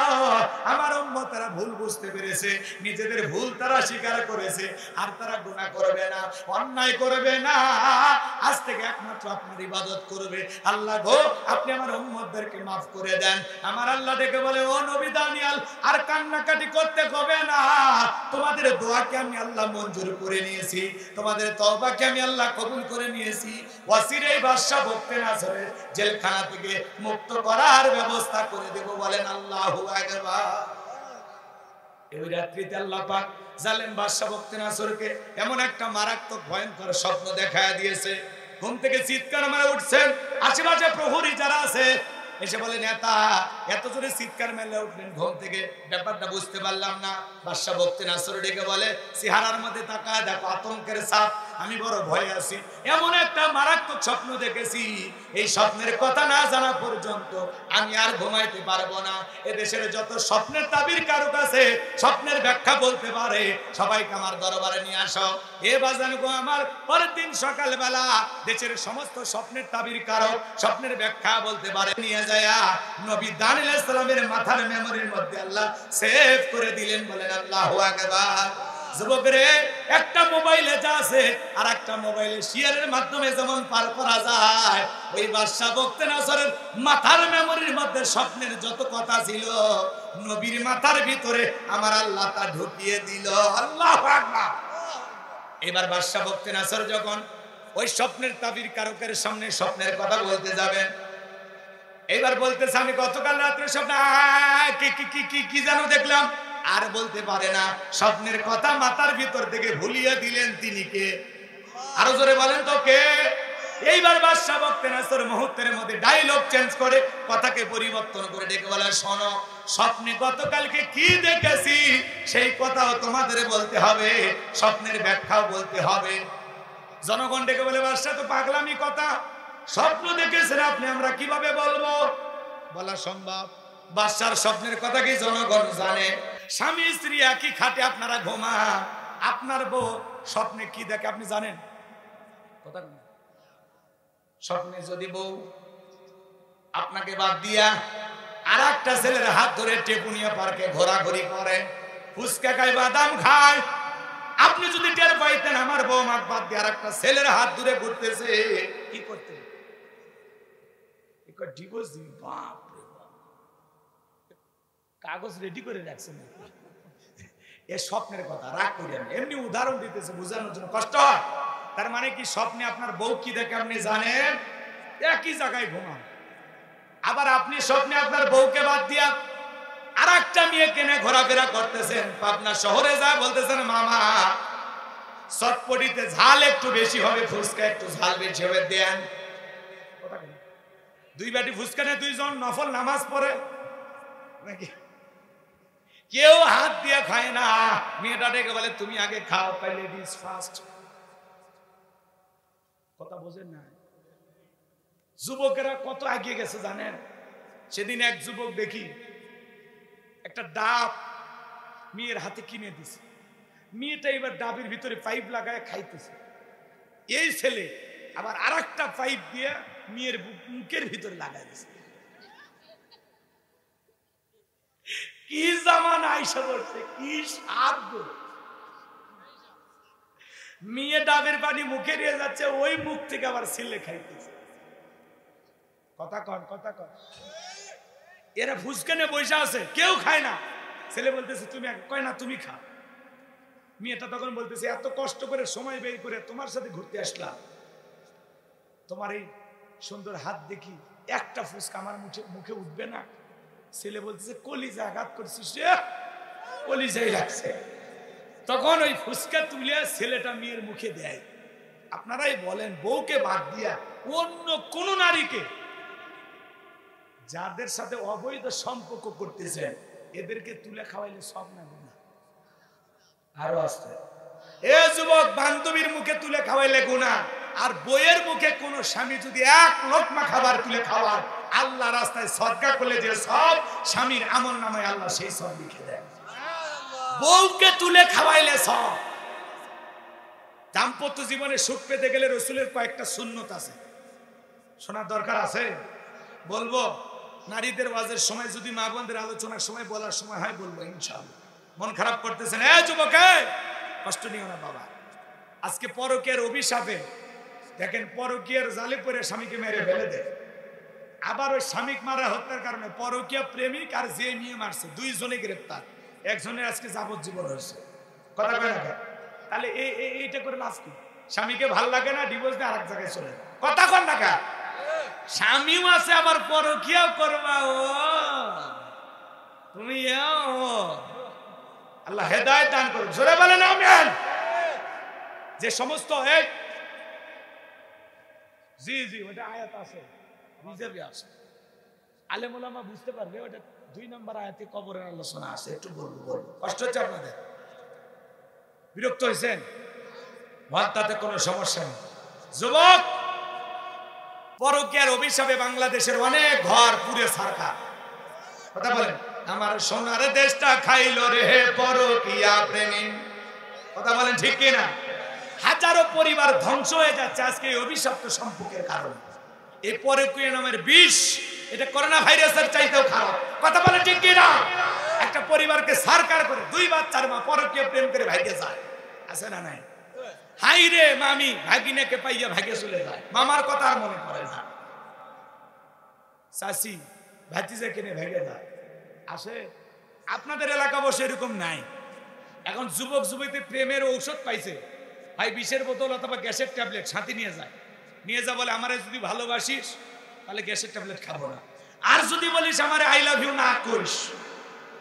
আমার উম্মতেরা ভুল বুঝতে পেরেছে, নিজেদের ভুল তারা স্বীকার করেছে, আর তারা গুনাহ করবে না, অন্যায় করবে না, আজ থেকে একমাত্র আপনার ইবাদত করবে। আল্লাহ গো আপনি আমার উম্মতদেরকে maaf করে দেন। আমার আল্লাহ ডেকে বলে, ও নবী দানিয়েল আর কান্নাকাটি করতে হবে না, তোমাদের দোয়াকে আমি আল্লাহ মঞ্জুর করে নিয়েছি, তোমাদের তওবাকে আমি আল্লাহ কবুল করে নিয়েছি। ওয়াসিরেই বাদশা বখতে নাসরের জেলখানা থেকে মুক্ত করার ব্যবস্থা করে দেব। বলেন আল্লাহু আকবার। এই রাত্রিতে আল্লাহ পাক জালেম বাদশা বখতে নাসরকে এমন একটা মারাত্মক ভয়ঙ্কর স্বপ্ন দেখায় দিয়েছে। ঘুম থেকে চিৎকার মেরে উঠছেন, আশেপাশে প্রহরী যারা আছে এসে বলে, নেতা এত জোরে চিৎকার মেলে উঠলেন ঘুম থেকে, ব্যাপারটা বুঝতে পারলাম না। বাদশা বখতে নাসর ডেকে বলে, চেহারার মধ্যে তাকায় দেখো আতঙ্কের ছাপ, আমি বড় ভয়ে আছি, এমন একটা মারাত্মক স্বপ্ন দেখেছি, এই স্বপ্নের কথা না জানা পর্যন্ত আমি আর ঘুমাইতে পারবো না। এদেশের যত স্বপ্নের তাবির কারক আছে, স্বপ্নের ব্যাখ্যা বলতে পারে, সবাইকে আমার দরবারে নিয়ে আসো। এ বাজান গো আমার, পরের দিন সকালবেলা দেশের সমস্ত স্বপ্নের তাবির কারক, স্বপ্নের ব্যাখ্যা বলতে পারে নিয়ে যায় নবী দানিয়েল আলাইহিস সালামের মাথার মেমোরির মধ্যে আল্লাহ সেভ করে দিলেন। বলেন আল্লাহু আকবার। যুবকরে, একটা মোবাইলে যা আছে আর একটা মোবাইলে শেয়ারের মাধ্যমে যেমন পার করা যায়, ওই বাদশা বখতে নাসরের মাথার মেমোরির মধ্যে স্বপ্নের যত কথা ছিল, নবীর মাথার ভিতরে আমার আল্লাহ তা ঢুকিয়ে দিল। আল্লাহু আকবার। এবার বাদশা বখতে নাসর যখন ওই স্বপ্নের তাবির কারকের সামনে স্বপ্নের কথা বলতে যাবেন, এইবার বলতেছে, আমি গতকাল রাত্রে স্বপ্নে কি যেন দেখলাম, আর বলতে পারে না, স্বপ্নের কথা মাথার ভিতর থেকে ভুলিয়ে দিলেন তিনি কে? আরো জোরে বলেন তো কে? এইবার বাদশা বখতে নাসর মুহূর্তের মধ্যে ডায়লগ চেঞ্জ করে, কথাকে পরিবর্তন করে ডেকে বলে, শোনো, স্বপ্নে গতকালকে কি দেখেছি সেই কথাও তোমাদের বলতে হবে, স্বপ্নের ব্যাখ্যাও বলতে হবে। জনগণ ডেকে বলে, বাদশা তো পাগলামি কথা, স্বপ্ন দেখেছেন আপনি, আমরা কিভাবে বলবো? বলা সম্ভব? বাদশার স্বপ্নের কথা কি জনগণ জানে? স্বামী স্ত্রী একই খাটে আপনারা ঘুমান, আপনার বউ স্বপ্নে কি দেখে আপনি জানেন? কথা না। স্বপ্নে যদি বউ আপনাকে বাদ দিয়া আর একটা ছেলের হাত ধরে টেপুনিয়া পার্কে ঘোরাঘুরি করে, ফুচকা খায়, বাদাম খায়, আপনি যদি টের পাইতেন আমার বউ মাক বাদ দিয়ে আরেকটা ছেলের হাত ধরে ঘুরতেছে, কি করতেন? ডিভোর্স দিন। বাপ রে বাপ, কাগজ রেডি করে রাখছেন। এ স্বপ্নের কথা, রাগ করেন, এমনি উদাহরণ দিতেছে বোঝানোর জন্য, কষ্ট হয়। তার মানে কি স্বপ্নে আপনার বউ কি দেখে আপনি জানেন? একই জায়গায় ঘুমান। আবার আপনি স্বপ্নে আপনার বউকে বাদ দিয়া আর একটা মেয়ে কেনে ঘোরাফেরা করতেছেন। পাবনা শহরে যা বলতেছেন, মামা চটপটিতে ঝাল একটু বেশি হবে, ফুচকা একটু ঝাল বেশি হবে, দেন। দুই বাটি ফুচকা নিয়ে দুইজন নফল নামাজ পড়ে নাকি? কেউ হাত দিয়ে খায় না। মেয়েটা ডেকে বলে, তুমি আগে খাও, লেডিজ ফার্স্ট। কথা বোঝেন না? যুবকেরা কত এগিয়ে গেছে জানেন? সেদিন এক যুবক দেখি একটা ডাব মেয়ের হাতে কিনে দিছে। মেয়েটা এবার ডাবের ভিতরে পাইপ লাগায় খাইতেছে। এই ছেলে আবার আর একটা পাইপ দিয়ে মেয়ের মুখের ভিতরে লাগাই দিছে। কি জামানা আইসা পড়ছে, কি স্বাদ! মেয়ে ডাবের পানি মুখে নিয়ে যাচ্ছে, ওই মুখ থেকে আবার ছেলে খাইতেছে। কথা কন, কথা কন। এরা ফুসকানে বসে আছে, কেউ খায় না। ছেলে বলতেছে তুমি, কয় না তুমি খা। মেয়েটা তখন বলতেছে, এত কষ্ট করে সময় বের করে তোমার সাথে ঘুরতে আসলাম, তোমার এই সুন্দর হাত দেখি, একটা ফুসকা আমার মুখে উঠবে না? ছেলে বলতেছে, কলিজা আঘাত করছিস রে, কলিজাই লাগছে। তখন ওই ফুসকা তুলে ছেলেটা মেয়ের মুখে দেয়। আপনারাই বলেন, বউকে বাদ দিয়া অন্য কোন নারীকে, যাদের সাথে অবৈধ সম্পর্ক করতেছেন, এদেরকে তুলে খাওয়াইলে সব না গুনাহ? আরো আসতে, এ যুবক, বান্ধবীর মুখে তুলে খাওয়াইলে গুনাহ। আর বইয়ের মুখে কোন স্বামী যদি এক লোকমা খাবার তুলে খাওয়ায়, আল্লাহ রাস্তায় সদকা করলে যে সব, স্বামীর আমল নামায় আল্লাহ সেই সব লিখে দেয়। বউকে তুলে খাওয়াইলে সব। দাম্পত্য জীবনে সুখ পেতে গেলে রসুলের কয়েকটা সুন্নত আছে, শোনার দরকার আছে। বলবো নারীদের ওয়াজের সময়, যদি মা বোনদের আলোচনার সময় বলার সময় হয় বলবো ইনশাআল্লাহ। মন খারাপ করতেছেন? এ যুবক, কষ্ট নিও না বাবা। আজকে পরকীয়ার অভিশাপে দেখেন, পরকীয়ার জালে পড়ে স্বামীকে মেরে ফেলে দেয়। আবার ওই স্বামী মারা হত্যার কারণে পরকীয়া প্রেমিক আর যে মেয়ে মারছে, দুইজনে গ্রেপ্তার। একজনের আজকে যাবজ্জীবন হয়েছে। কথা কয় না? তাহলে এইটা করে লাভ কি? স্বামীকে ভাল লাগে না, ডিভোর্স দিয়ে আরেক জায়গায় চলে যায়। কথা কন না? স্বামীও আছে, আবার পরকীয়াও করবা। ও তুমি আল্লাহ হেদায়েত দান করুন। জোরে বলেন আমিন। যে সমস্ত জি জি ওটা আয়াত আছে, রিজার্ভে আছে, আলেম ওলামা বুঝতে পারবে। ওটা 2 নম্বর আয়াতে কবরের আলোচনা আছে। একটু বলবো, কষ্ট হচ্ছে আপনাদের? বিরক্ত হয়েছেন? তাতে কোনো সমস্যা নেই। যুবক, পরকীয়ার অভিশাপে বাংলাদেশের অনেক ঘর পুড়ে ছারখার। কথা বলেন, আমার সোনার দেশটা খাইলো রে পরকীয়া প্রেমী। কথা বলেন ঠিক কিনা? হাজারো পরিবার ধ্বংস হয়ে যাচ্ছে আজকে এই অভিশপ্ত সম্পর্কের কারণে। এই পরকীয়া নামের বিষ, এটা করোনা ভাইরাসের চাইতেও খারাপ। কথা বলেন ঠিক কিনা? একটা পরিবারকে সারকার করে 2 বাচ্চার মা পরকীয়া প্রেম করে ভাইগে যায়, আছে না নাই? হাই রে মামি ভাগিনাকে পাইয়া ভাগে চলে যায়, মামার কথা আর মনে পড়ে না। চাচি ভাতিজা কিনে ভেগে যায়, আসে। আপনাদের এলাকা বসে এরকম নাই। এখন যুবক যুবতী প্রেমের ঔষধ পাইছে, ভাই বিষের বোতল অথবা গ্যাসের ট্যাবলেট সাথে নিয়ে যায়। নিয়ে যা বলে, আমারে যদি ভালোবাসিস তাহলে গ্যাসের ট্যাবলেট খাবো না, আর যদি বলিস আমারে আই লাভ ইউ না করিস,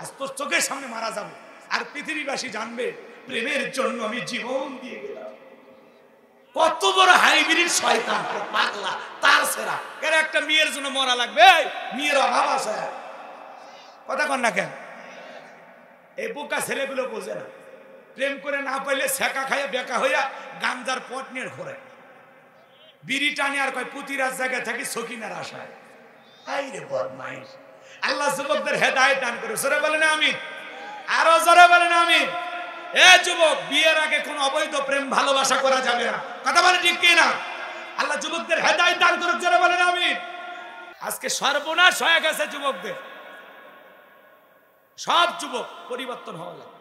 আজ তোর চোখের সামনে মারা যাবো, আর পৃথিবীবাসী জানবে প্রেমের জন্য আমি জীবন দিয়ে গেলাম। কত বড় হাইব্রিড শয়তান, পাগলা, তার সেরা। এর একটা মেয়ের জন্য মরা লাগবে, মেয়ের অভাব আছে। কথা কন না কেন? এই বোকা ছেলেগুলো বোঝে না। প্রেম করে না পাইলে ছেঁকা খাইয়া বেকা হইয়া গাঞ্জার পট নিয়ে ঘোরে, বিড়ি টানে, আর কয় পুতিরাজ জায়গায় থাকি সকিনার আশায়। এই রে বদমাইশ। আল্লাহ যুবকদের হেদায়েত দান করে। জোরে বলেন আমিন। আরো জোরে বলেন আমিন। এ যুবক, বিয়ের আগে কোন অবৈধ প্রেম ভালোবাসা করা যাবে না। কথা বলেন ঠিক কিনা? আল্লাহ যুবকদের হেদায়েত দান করুক। জোরে বলেন আমিন। আজকে সর্বনাশ হয়ে গেছে যুবকদের। সব যুবক পরিবর্তন হওয়া লাগে।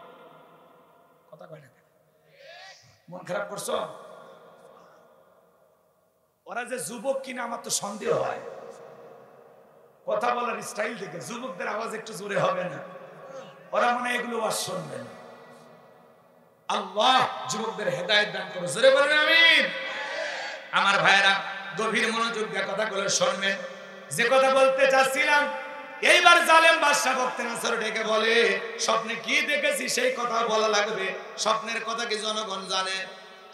কথা কয় না? মন খারাপ করছো? ওরা যে যুবক কিনা আমার তো সন্দেহ হয়, কথা বলার স্টাইল দেখে যুবকদের আওয়াজ একটু জোরে হবে না? ওরা মনে হয় এগুলো আর শুনবে না। আল্লাহ যুবকদের হেদায়েত দান করো, জোরে বলেন আমিন। আমার ভাইরা গভীর মনোযোগ দিয়ে কথাগুলো শুনবেন। যে কথা বলতে চাচ্ছিলাম, এইবার জালেম বাদশা বক্তনাসর ডেকে বলে, স্বপ্নে কি দেখেছি সেই কথা বলা লাগবে। স্বপ্নের কথা কি জনগণ জানে?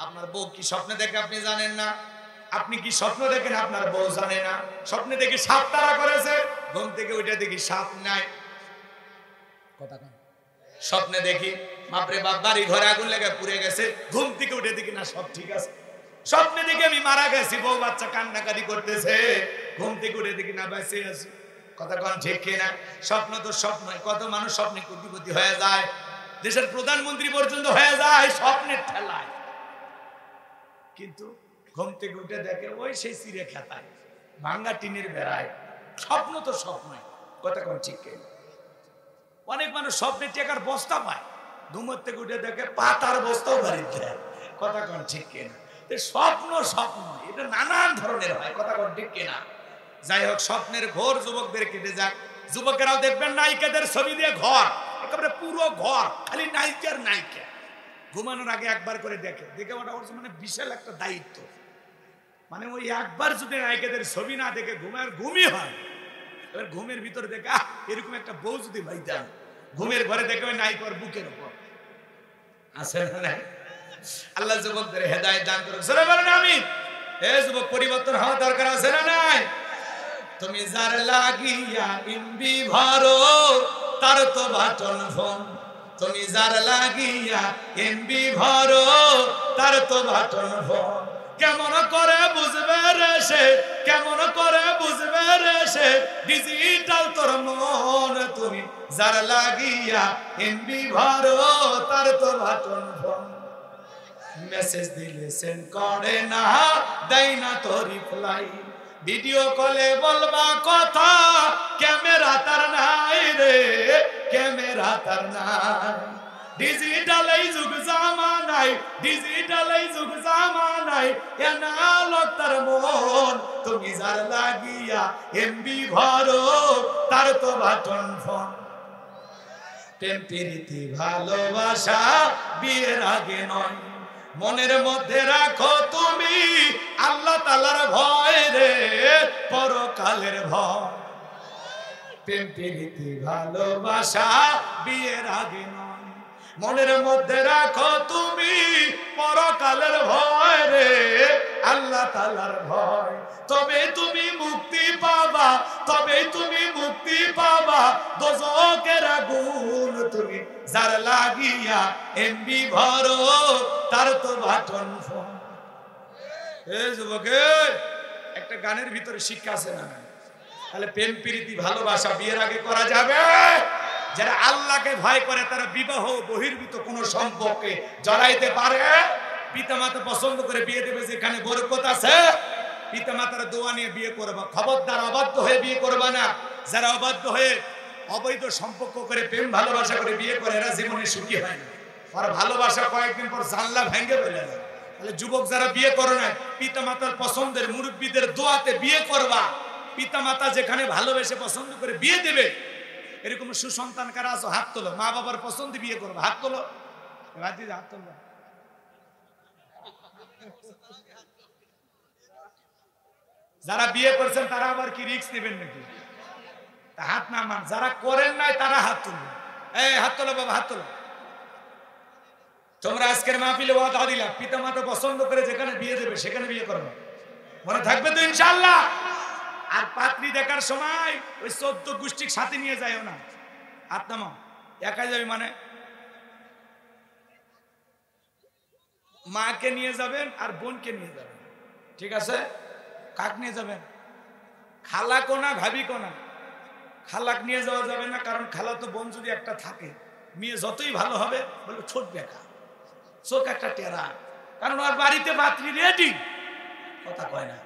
আপনার বউ কি স্বপ্নে দেখে আপনি জানেন না? আপনি কি স্বপ্ন দেখেন আপনার বউ জানে না? স্বপ্নে দেখি সাপ তারা করেছে, ঘুম থেকে উঠে দেখি সাপ নাই। কথা কন। স্বপ্নে দেখি বাপরে বাপ বাড়ি ঘরে আগুন লেগে পুড়ে গেছে, ঘুম থেকে উঠে দেখি না সব ঠিক আছে। স্বপ্নে দেখি আমি মারা গেছি, বউ বাচ্চা কান্নাকাটি করতেছে, ঘুম থেকে উঠে দেখি না বেঁচে আছি। কথা কন ঠিক কিনা? স্বপ্ন তো স্বপ্ন, কত মানুষ স্বপ্নে কোটিপতি হয়ে যায়, দেশের প্রধানমন্ত্রী পর্যন্ত হয়ে যায় স্বপ্নের ঠেলায়। কিন্তু ঘুম থেকে উঠে দেখে ওই সেই চিড়ে খেতায়, ভাঙ্গা টিনের বেড়ায়। স্বপ্ন তো স্বপ্নই, কথা কন ঠিক কিনা? অনেক মানুষ স্বপ্নে টেকার বস্তা পায়, ঘুমের থেকে উঠে দেখে পাতার বস্তাও বাড়িতে দেয়। কথা কন ঠিক কিনা? স্বপ্ন স্বপ্ন এটা নানান ধরনের হয়, কথা কন ঠিক কিনা? যাই হোক, স্বপ্নের ঘোর যুবকদের কেটে যাক। যুবকেরাও দেখবেন নায়িকাদের ছবি দিয়ে ঘর, একেবারে পুরো ঘর খালি নায়িকার নায়িকা। ঘুমানোর আগে একবার করে দেখে, দেখে ওটা ওর মানে বিশাল একটা দায়িত্ব। মানে ওই একবার যদি নায়িকাদের ছবি না দেখে ঘুমার ঘুমই হয়। এবার ঘুমের ভিতরে দেখে এরকম একটা বউ যদি পাইতাম, ঘুমের ঘরে দেখে ওই নায়িকার বুকের উপর আছে না? আল্লাহ যুবকদের হেদায়েত দান করুক, জোরে বলেন আমিন। এ যুবক, পরিবর্তন হওয়া দরকার আছে না নাই? তুমি যার লাগিয়া ইমবি ভরো তার তো বাটন ফোন, তুমি যার লাগিয়া এমবি ভরো তার তো বাটন ফোন। কেমন করে বুঝবে রে সে, কেমন করে বুঝবে রে সে ডিজিটাল তোর মন, তুমি যার লাগিয়া এমবি ভরো তার তো বাটন ফোন। মেসেজ দিলে সেন্ড করে না, দেয় না তো রিপ্লাই, ভিডিও কলে বলবা কথা ক্যামেরা তার নাই রে, ক্যামেরা তার নাই। ডিজিটাল এই যুগ জামানায়, ডিজিটাল এই যুগ জামানায় এনালগ তার মন, তুমি যার লাগিয়া এমবি ভরো তার তো বাটন ফোন। প্রেম প্রীতি ভালোবাসা বিয়ের আগে নয়, মনের মধ্যে রাখো তুমি আল্লাহ তাআলার ভয় রে, পরকালের ভয়। প্রেম প্রীতি ভালোবাসা বিয়ের আগে নয়, মনের মধ্যে রাখো তুমি পরকালের ভয় রে, আল্লাহ তাআলার ভয়। তবে তুমি মুক্তি পাবা, তবে তুমি মুক্তি পাবা দোজখের আগুন, তুমি যার লাগিয়া এমবি ভরো তার তো বাটন ফোন। এ যুবকে, একটা গানের ভিতরে শিক্ষা আছে না? তাহলে প্রেম প্রীতি ভালোবাসা বিয়ের আগে করা যাবে? যারা আল্লাহকে ভয় করে তারা বিবাহ বহির্ভূত কোন সম্পর্কে জড়াইতে পারে। পিতামাতা পছন্দ করে বিয়ে দেবে যেখানে বরকত আছে, পিতামাতার দোয়া নিয়ে বিয়ে করবা। খবরদার অবাধ্য হয়ে বিয়ে করবা না। যারা অবাধ্য হয়ে অবৈধ সম্পর্ক করে প্রেম ভালোবাসা করে বিয়ে করে এরা জীবনে সুখী হয় না। আর ভালোবাসা কয়েকদিন পর জানলা ভেঙে ফেলে যায়। তাহলে যুবক যারা বিয়ে করো না, পিতামাতার পছন্দের মুরব্বীদের দোয়াতে বিয়ে করবা। পিতামাতা যেখানে ভালোবেসে পছন্দ করে বিয়ে দেবে, এরকম সুসন্তান কারা আছো হাত তোলো। মা বাবার পছন্দে বিয়ে করবো, হাত তোলো। হাত তোলো। যারা বিয়ে করছেন তারা আবার কি রিস্ক নেবেন নাকি? হাত নামান। যারা করেন নাই তারা হাত তুলবেন। এই হাত তোলো বাবা, হাত তোলো। তোমরা আজকের মাহফিলে ওয়াদা দিলাম, পিতামাতা পছন্দ করে যেখানে বিয়ে দেবে সেখানে বিয়ে করবে। মনে থাকবে তো ইনশাআল্লাহ? আর পাত্রী দেখার সময় ওই 14 গোষ্ঠীর সাথে নিয়ে যাইও না। হাত নামাও। একাই যাবে মানে মাকে নিয়ে যাবেন আর বোনকে নিয়ে যাবেন, ঠিক আছে? কাক নিয়ে যাবেন? খালা কোনা ভাবি কোনা। খালাক নিয়ে যাওয়া যাবে না, কারণ খালা তো বোন যদি একটা থাকে, মেয়ে যতই ভালো হবে বলে ছোট দেখা, চোখ একটা টেরা, কারণ ওর বাড়িতে পাত্রী রেডি, কথা কয় না।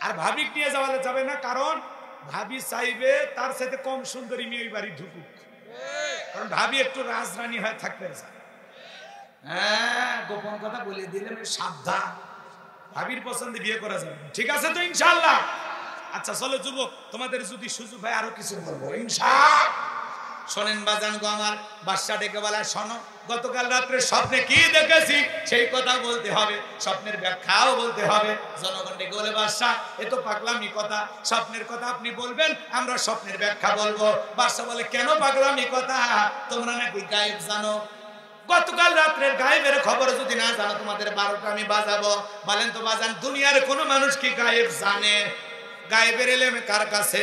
আর ভাবিক নিয়ে যাওয়া যাবে না, কারণ ভাবি চাইবে তার সাথে কম সুন্দরী মেয়ে ওই বাড়ি ঢুকুক, কারণ ভাবি একটু রাজরানী হয়ে থাকতে চায়। হ্যাঁ, গোপন কথা বলে দিলাম, সাবধান। ভাবির পছন্দে বিয়ে করা যাবে, ঠিক আছে তো ইনশাআল্লাহ? আচ্ছা চলো যুবক, তোমাদের যদি সুযোগ হয় আরো কিছু বলবো ইনশাআল্লাহ। শোনেন বাজান গো আমার, বাদশা ডেকে বলা, শোনো গতকাল রাত্রে স্বপ্নে কি দেখেছি সেই কথা বলতে হবে, স্বপ্নের ব্যাখ্যাও বলতে হবে। জনগণ ডেকে বলে, বাদশা এ তো পাগলামি কথা, স্বপ্নের কথা আপনি বলবেন, আমরা স্বপ্নের ব্যাখ্যা বলবো। বাদশা বলে, কেন পাগলামি কথা? তোমরা নাকি গায়েব জানো, গতকাল রাত্রের গায়েবের খবর যদি না জানো তোমাদের 12টা আমি বাজাবো। বলেন তো বাজান, দুনিয়ার কোন মানুষ কি গায়েব জানে? গায়েবের এলেম কার কাছে?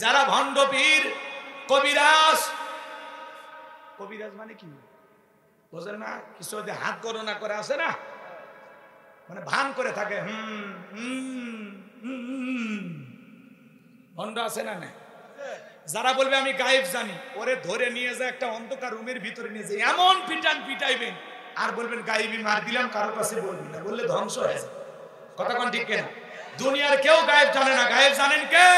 যারা ভণ্ড পীর, কবিরাজ। কবিরাজ মানে কি বোঝেন না? কিছু যদি হাত গণনা করে আসে না, মানে ভান করে থাকে, ভণ্ড আছে না? নাই। যারা বলবে আমি গায়েব জানি, ওরে ধরে নিয়ে যায় একটা অন্ধকার রুমের ভিতরে নিয়ে যায়, এমন পিটান পিটাইবেন আর বলবেন গায়েবি মার দিলাম, কারো কাছে বলবি না, বললে ধ্বংস হয়ে যায়। কথা কোন ঠিক কিনা? দুনিয়ার কেউ গায়েব জানে না, গায়েব জানেন কে?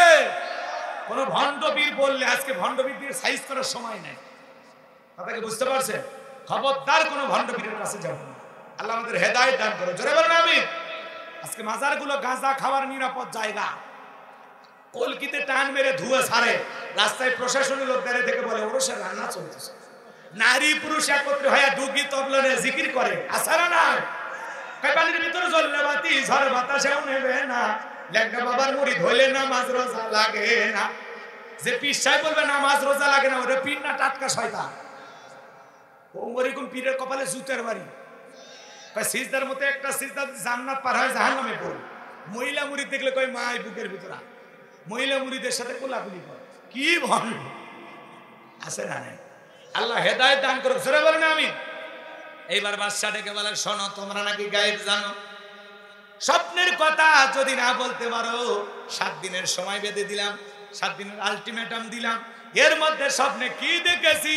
কোন ভণ্ডবীর বললে, আজকে ভণ্ডবীর দিয়ে সাইজ করার সময় নাই, কথাকে বুঝতে পারছেন? খবরদার কোন ভণ্ডবীরের কাছে যাব না। আল্লাহ আমাদের হেদায়েত দান করো, জোরে বলুন আমিন। আজকে মাজারগুলো গাঁজা খাওয়ার নিরাপদ জায়গা, কলকিতে টান মেরে ধুয়ে ছাড়ে, রাস্তায় প্রশাসনের লোক দাঁড়িয়ে থেকে বলে ওরসের রান্না চলতেছে, নারী পুরুষ একত্রে হয়ে ডুগি তবলনে জিকির করে, আসারা না পানির ভিতরে জ্বললে বাতি, ঝড় বাতাসেও নেবে না, লেখা বাবার মুড়ি ধরলে নামাজ রোজা লাগে না। যে পীর সাহেব বলবে নামাজ রোজা লাগে না, ওরে পীর না টাটকা শয়তান। ওরকম পীরের কপালে জুতের বাড়ি, সিজদার মতো একটা সিজদা জান্নাত পার হয় জাহান্নামে পড়ে। মহিলা মুড়ি দেখলে কয় মা বুকের ভিতরে, মহিলা মুড়িদের সাথে কোলাকুলি করে, কি ভন আছে না? আল্লাহ হেদায়েত দান করুক, জোরে বলেন আমিন। এইবার বাদশা ডেকে বলে, শোনো তোমরা নাকি গায়েব জানো, স্বপ্নের কথা যদি না বলতে পারো 7 দিনের সময় বেঁধে দিলাম, 7 দিনের আলটিমেটাম দিলাম। এর মধ্যে স্বপ্নে কি দেখেছি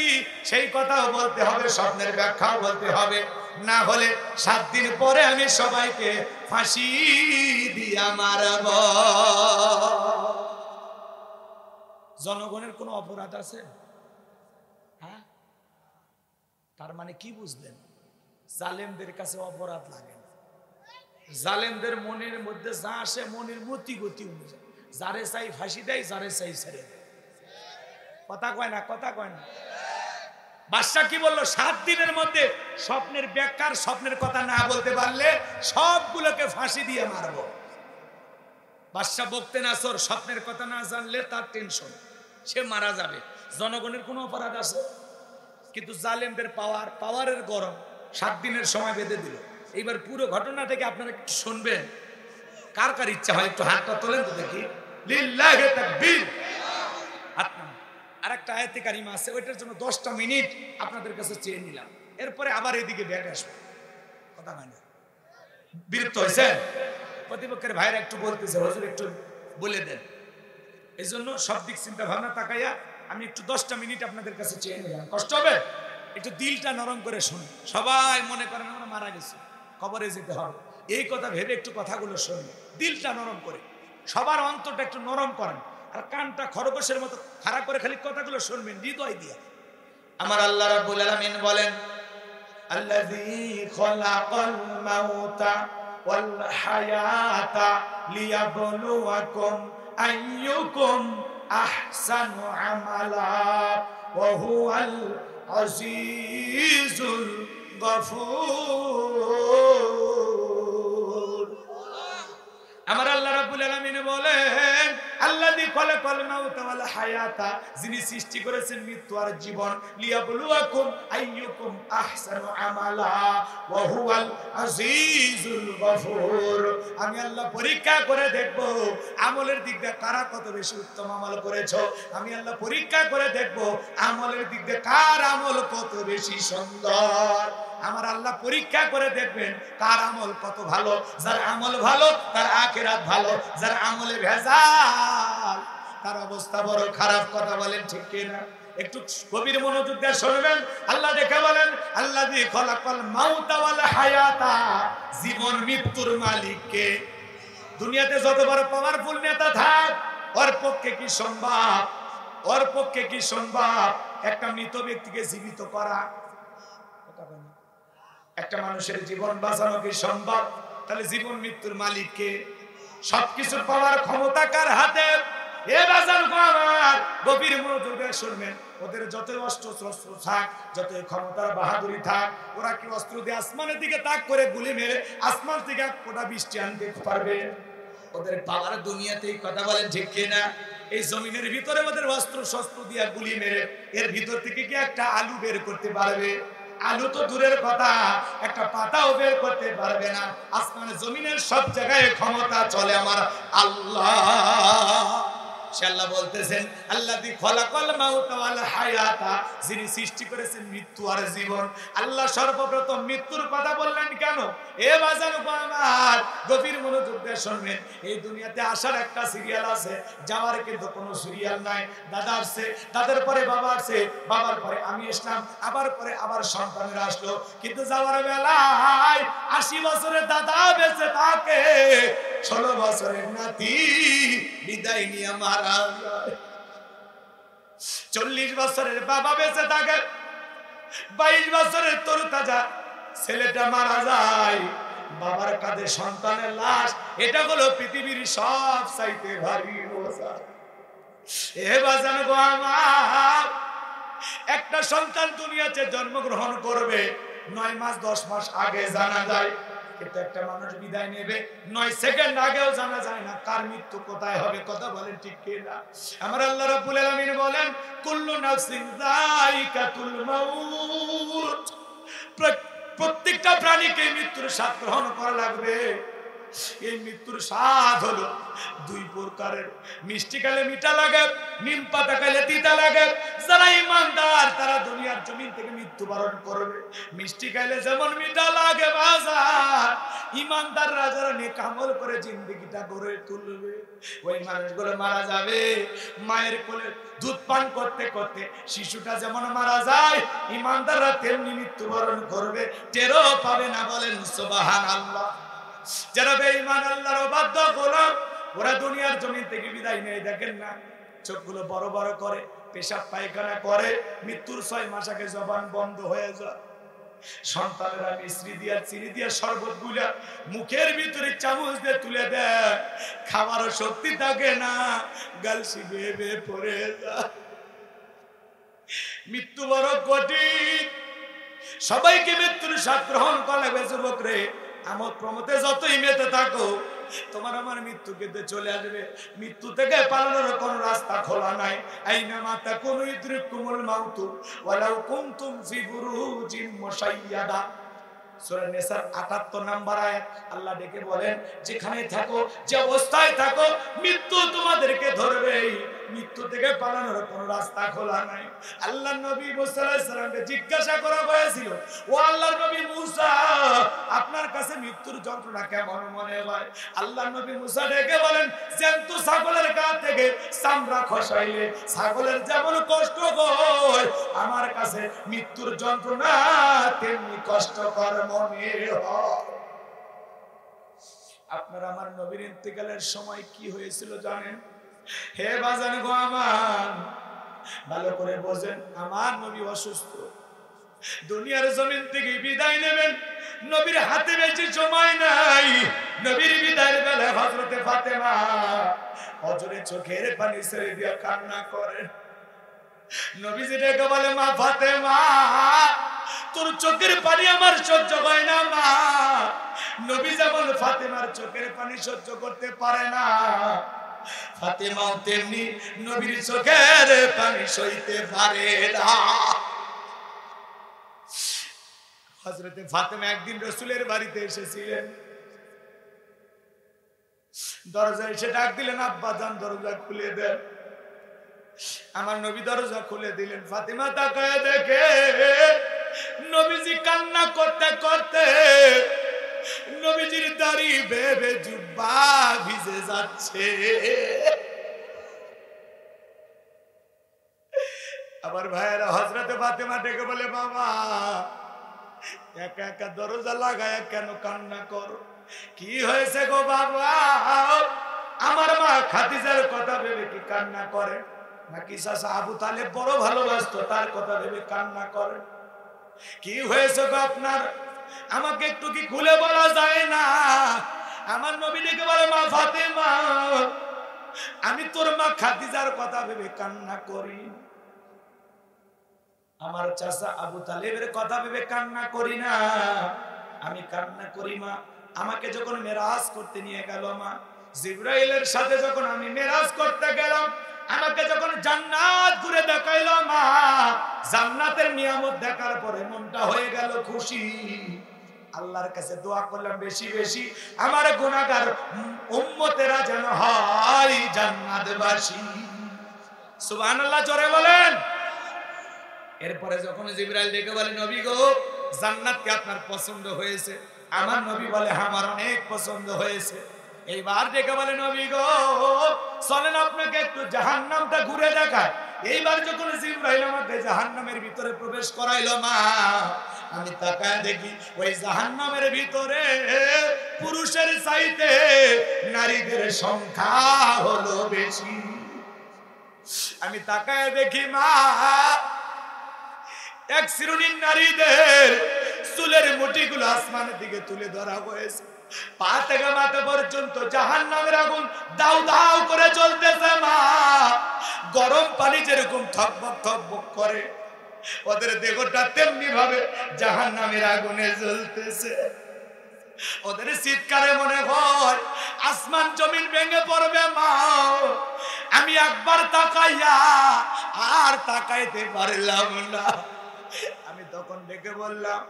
সেই কথাও বলতে হবে, স্বপ্নের ব্যাখ্যাও বলতে হবে, না হলে 7 দিন পরে আমি সবাইকে ফাঁসি দিয়া মারব। জনগণের কোনো অপরাধ আছে? হ্যাঁ, তার মানে কি বুঝলেন? জালেমদের কাছে অপরাধ লাগে না, জালেমদের মনের মধ্যে যা আসে মনের মতি গতি অনুযায়ী, যারে চাই ফাঁসি দেয়, যারে চাই ছেড়ে দেয়। কথা কয় না, কথা কয় না। বাদশা কি বললো? 7 দিনের মধ্যে স্বপ্নের ব্যাখ্যার, স্বপ্নের কথা না বলতে পারলে সবগুলোকে ফাঁসি দিয়ে মারবো। বাদশা বকতে নাসর, স্বপ্নের কথা না জানলে তার টেনশন, সে মারা যাবে। জনগণের কোনো অপরাধ আছে? কিন্তু জালেমদের পাওয়ারের গরম 7 দিনের সময় বেঁধে দিল। এইবার পুরো ঘটনা থেকে আপনারা একটু শুনবেন, কার কার ইচ্ছা হয় একটু হাতটা তোলেন তো দেখি। লিল্লাহি তাকবীর। আর একটা আয়াতে কারিমা আছে, ওইটার জন্য 10টা মিনিট আপনাদের কাছে চেয়ে নিলাম, এরপরে আবার এদিকে ব্যাগ আসবে। কথা হয় না? বিরক্ত হয়েছে? প্রতিপক্ষের ভাইরা একটু বলতেছে, হুজুর একটু বলে দেন। এই জন্য সব দিক চিন্তা ভাবনা তাকাইয়া আমি একটু 10টা মিনিট আপনাদের কাছে চেয়ে নিলাম। কষ্ট হবে? একটু দিলটা নরম করে শুনুন। সবাই মনে করেন আমরা মারা গেছি, কবরে যেতে হবে, এই কথা ভেবে একটু কথাগুলো শুনুন, দিলটা নরম করে, সবার অন্তরটা একটু নরম করেন, আর কানটা খরগোশের মতো খাড়া করে খালি কথাগুলো শুনবেন হৃদয় দিয়ে। আমার আল্লাহ রাব্বুল আলামিন বলেন, আল্লাযী খলাকাল মাউতা ওয়াল হায়াতা লিয়াবলুয়াকুম আইয়ুকুম আহসানু আমালা ওয়া হুয়াল আজিজুল গফুর। আমার আল্লাহ রাব্বুল আলামিন বলেন, আল্লাযী খলাকাল মাউতা ওয়াল হায়াতা, যিনি সৃষ্টি করেছেন মৃত্যু আর জীবন, লিয়াবলুয়াকুম আইয়ুকুম আহসানু আমালা ওয়া হুয়াল আজিজুল গফুর। আমি আল্লাহ পরীক্ষা করে দেখব আমলের দিক দিয়ে কারা কত বেশি উত্তম আমল করেছো। আমি আল্লাহ পরীক্ষা করে দেখব আমলের দিক দিয়ে কার আমল কত বেশি সুন্দর। আমার আল্লাহ পরীক্ষা করে দেখবেন কার আমল কত ভালো। যার আমল ভালো তার আখিরাত ভালো, যার আমলে ভেজাল তার অবস্থা বড় খারাপ। কথা বলেন ঠিক কিনা? একটু গভীর মনোযোগ দিয়ে শুনবেন। আল্লাহ দেখে বলেন, আল্লাযী খলাকাল মাউতা ওয়াল হায়াতা, জীবন মৃত্যুর মালিক কে? দুনিয়াতে যত বড় পাওয়ারফুল নেতা থাক, ওর পক্ষে কি সম্ভব, ওর পক্ষে কি সম্ভব একটা মৃত ব্যক্তিকে জীবিত করা? একটা মানুষের জীবন বাঁচানো কি সম্ভব? তাহলে জীবন মৃত্যুর মালিক কে? সবকিছু পাওয়ার ক্ষমতা কার হাতে? এ বাজান গো আমার, গভীর মনোযোগে শুনবেন। ওদের যত অস্ত্র শস্ত্র থাক, যত ক্ষমতার বাহাদুরি থাক, ওরা কি অস্ত্র দিয়ে আসমানের দিকে তাক করে গুলি মেরে আসমান থেকে এক ফোঁটা বৃষ্টি আনতে পারবে? ওদের পাওয়ার দুনিয়াতেই, কথা বলেন ঠিক কিনা? এই জমিনের ভিতরে ওদের অস্ত্র শস্ত্র দিয়ে গুলি মেরে এর ভিতর থেকে কি একটা আলু বের করতে পারবে? আলু তো দূরের কথা, একটা পাতাও বের করতে পারবে না। আসমানে জমিনের সব জায়গায় ক্ষমতা চলে আমার আল্লাহ। আল্লাহ বলতেছেন, আল্লাযী খলাকাল মাউতা ওয়াল হায়াতা, যিনি সৃষ্টি করেছেন মৃত্যু আর জীবন। আল্লাহ সর্বপ্রথম মৃত্যুর কথা বললেন কেন? এ বাজান আমার, গভীর মনোযোগ দিয়ে শুনবেন। এই দুনিয়াতে আসার একটা সিরিয়াল আছে, যাওয়ার কিন্তু কোনো সিরিয়াল নাই। দাদা আসছে, দাদার পরে বাবা আসছে, বাবার পরে আমি আসলাম, আবার পরে আবার সন্তানেরা আসলো। কিন্তু যাওয়ার বেলায় 80 বছরের দাদা বেঁচে থাকে, 16 বছরের নাতি বিদায় নিয়ে মারা যায়। 40 বছরের বাবা বেঁচে থাকে, 22 বছরের তরুতাজা ছেলেটা মারা যায়। বাবার কাঁধে সন্তানের লাশ, এটা হলো পৃথিবীর সব চাইতে ভারী বোঝা। এ বাজান গো আমার, একটা সন্তান দুনিয়াতে জন্মগ্রহণ করবে 9 মাস 10 মাস আগে জানা যায়, কিন্তু একটা মানুষ বিদায় নেবে 9 সেকেন্ড আগেও জানা যায় না কার মৃত্যু কোথায় হবে। কথা বলেন ঠিক কি না? আমার আল্লাহ রাব্বুল আলামিন বলেন, কুল্লু নাফসিন যায়িকাতুল মাউত, প্রত্যেকটা প্রাণীকে মৃত্যুর স্বাদ গ্রহণ করা লাগবে। এই মৃত্যুর স্বাদ হলো 2 প্রকারের, মিষ্টি খেলে মিঠা লাগে, নিম পাতা খেলে তিতা লাগে। যারা ইমানদার তারা দুনিয়ার জমিন থেকে মৃত্যুবরণ করবে। মিষ্টি খেলে যেমন মিঠা লাগে বাজার, ইমানদাররা যারা নেক আমল করে জিন্দেগিটা গড়ে তুলবে, ওই মানুষগুলো মারা যাবে। মায়ের কোলে দুধ পান করতে করতে শিশুটা যেমন মারা যায়, ইমানদাররা তেমনি মৃত্যুবরণ করবে, টেরও পাবে না। বলেন সুবহানাল্লাহ। যারা বেঈমান আল্লাহর অবাধ্য গোলাম, ওরা দুনিয়ার জমিন থেকে বিদায় নেয়, দেখেন না চোখগুলো বড় বড় করে, পেশাব পায়খানা করে, মৃত্যুর 6 মাস আগে জবান বন্ধ হয়ে যায়। সন্তানেরা মিশ্রি দিয়া চিনি দিয়া শরবত গুলা মুখের ভিতরে চামচ দিয়ে তুলে দেয়, খাওয়ারও শক্তি থাকে না, গালসি বেয়ে বেয়ে পড়ে যায়। মৃত্যু বড় কঠিন, সবাইকে মৃত্যুর স্বাদ গ্রহণ করা লাগবে। যুবক রে, আমোদ প্রমোদে যতই মেতে থাকো, তোমার আমার মৃত্যু কিন্তু চলে আসবে। মৃত্যু থেকে পালানোর কোন রাস্তা খোলা নাই। আইনা মাতা কোন ইদরিকুমুল মাউতু ওয়ালাউ কুনতুম ফি বুরুজিন মুশাইয়াদা। সূরা নিসার 78 নম্বর আয়াত আল্লাহ ডেকে বলেন, যেখানে থাকো, যে অবস্থায় থাকো, মৃত্যু তোমাদেরকে ধরবেই। মৃত্যু থেকে পালানোর কোন রাস্তা খোলা নাই। আল্লাহর নবী মুসা আলাইহিস সালামকে জিজ্ঞাসা করা হয়েছিল, ও আল্লাহর নবী মুসা, আপনার কাছে মৃত্যুর যন্ত্রণা কেমন মনে হয়? আল্লাহর নবী মুসা ডেকে বলেন, জ্যান্ত ছাগলের গা থেকে চামড়া খসাইলে ছাগলের যেমন কষ্ট হয়, আমার কাছে মৃত্যুর যন্ত্রণা তেমনি কষ্টকর মনে হয়। আপনার আমার নবীর ইন্তেকালের সময় কি হয়েছিল জানেন? হে বাজান গো আমার, ভালো করে বোঝেন, আমার নবী অসুস্থ, দুনিয়ার জমিন থেকে বিদায় নেবেন। নবীর হাতে বেশি সময় নাই। নবীর বিদায়ের বেলা হযরতে ফাতেমা হযরতে চোখের পানি ছেড়ে দিয়ে কান্না করেন। নবীজি ডেকে বলে, মা ফাতেমা, তোর চোখের পানি আমার সহ্য হয় না মা। নবী যেমন ফাতেমার চোখের পানি সহ্য করতে পারে না, ফাতেমাও তেমনি নবীর চোখের পানি সইতে পারে না। হযরতে ফাতেমা একদিন রাসূলের বাড়িতে এসেছিলেন, দরজায় এসে ডাক দিলেন, আব্বা জান দরজা খুলে দেন। আমার নবী দরজা খুলে দিলেন। ফাতেমা তাকায় দেখে নবীজি কান্না করতে করতে নবীজির দাড়ি বেয়ে জুব্বা ভিজে যাচ্ছে। আবার ভাইয়েরা হযরতে ফাতেমা ডেকে বলে, বাবা একা একা দরজা লাগায় কেন কান্না করো? কি হয়েছে গো বাবা? আমার মা খাদিজার কথা ভেবে কি কান্না করে? নাকি চাচা আবু তালেব বড় ভালোবাসতো, তার কথা ভেবে কান্না করে? কি হয়েছে গো আপনার? আমাকে একটু কি খুলে বলা যায় না? আমার নবী ডেকে বলে, মা ফাতেমা, আমি তোর মা খাদিজার কথা ভেবে কান্না করি, আমার চাচা আবু তালেবের কথা ভেবে কান্না করি না, আমি কান্না করি মা আমাকে যখন মেরাজ করতে নিয়ে গেল, মা জিবরাইলের সাথে যখন আমি মেরাজ করতে গেলাম, আমাকে যখন জান্নাত ঘুরে দেখাইলো, মা জান্নাতের নিয়ামত দেখার পরে মনটা হয়ে গেল খুশি। আল্লাহর কাছে দোয়া করলাম বেশি বেশি আমার গুনাহগার উম্মতেরা যেন হয় জান্নাতবাসী। সুবহানাল্লাহ, জোরে বলেন। এরপরে যখন জিবরাইল ডেকে বলে, নবী গো, জান্নাত কি আপনার পছন্দ হয়েছে? আমার নবী বলে, আমার অনেক পছন্দ হয়েছে। এইবার ডেকে বলে, নবী গো, চলেন আপনাকে একটু জাহান্নামটা ঘুরে দেখায়। এইবার যখন জিবরাইল আমাকে জাহান্নামের ভিতরে প্রবেশ করাইলো, মা আমি তাকায় দেখি ওই জাহান্নামের ভিতরে পুরুষের চাইতে নারীদের সংখ্যা হলো বেশি। আমি তাকায় দেখি, মা এক শ্রেণীর নারীদের চুলের মুঠিগুলো আসমানের দিকে তুলে ধরা হয়েছে, পা থেকে মাথা পর্যন্ত জাহান্নামের আগুন দাউ দাউ করে চলতেছে। মা গরম পানি যেরকম থকবক থকবক করে, ওদের দেহটা তেমনি ভাবে জাহান্নামের আগুনে জ্বলতেছে। ওদের চিৎকারে মনে হয় আসমান জমিন ভেঙে পড়বে। মা আমি একবার তাকাইয়া আর তাকাইতে পারলাম না। আমি তখন ডেকে বললাম,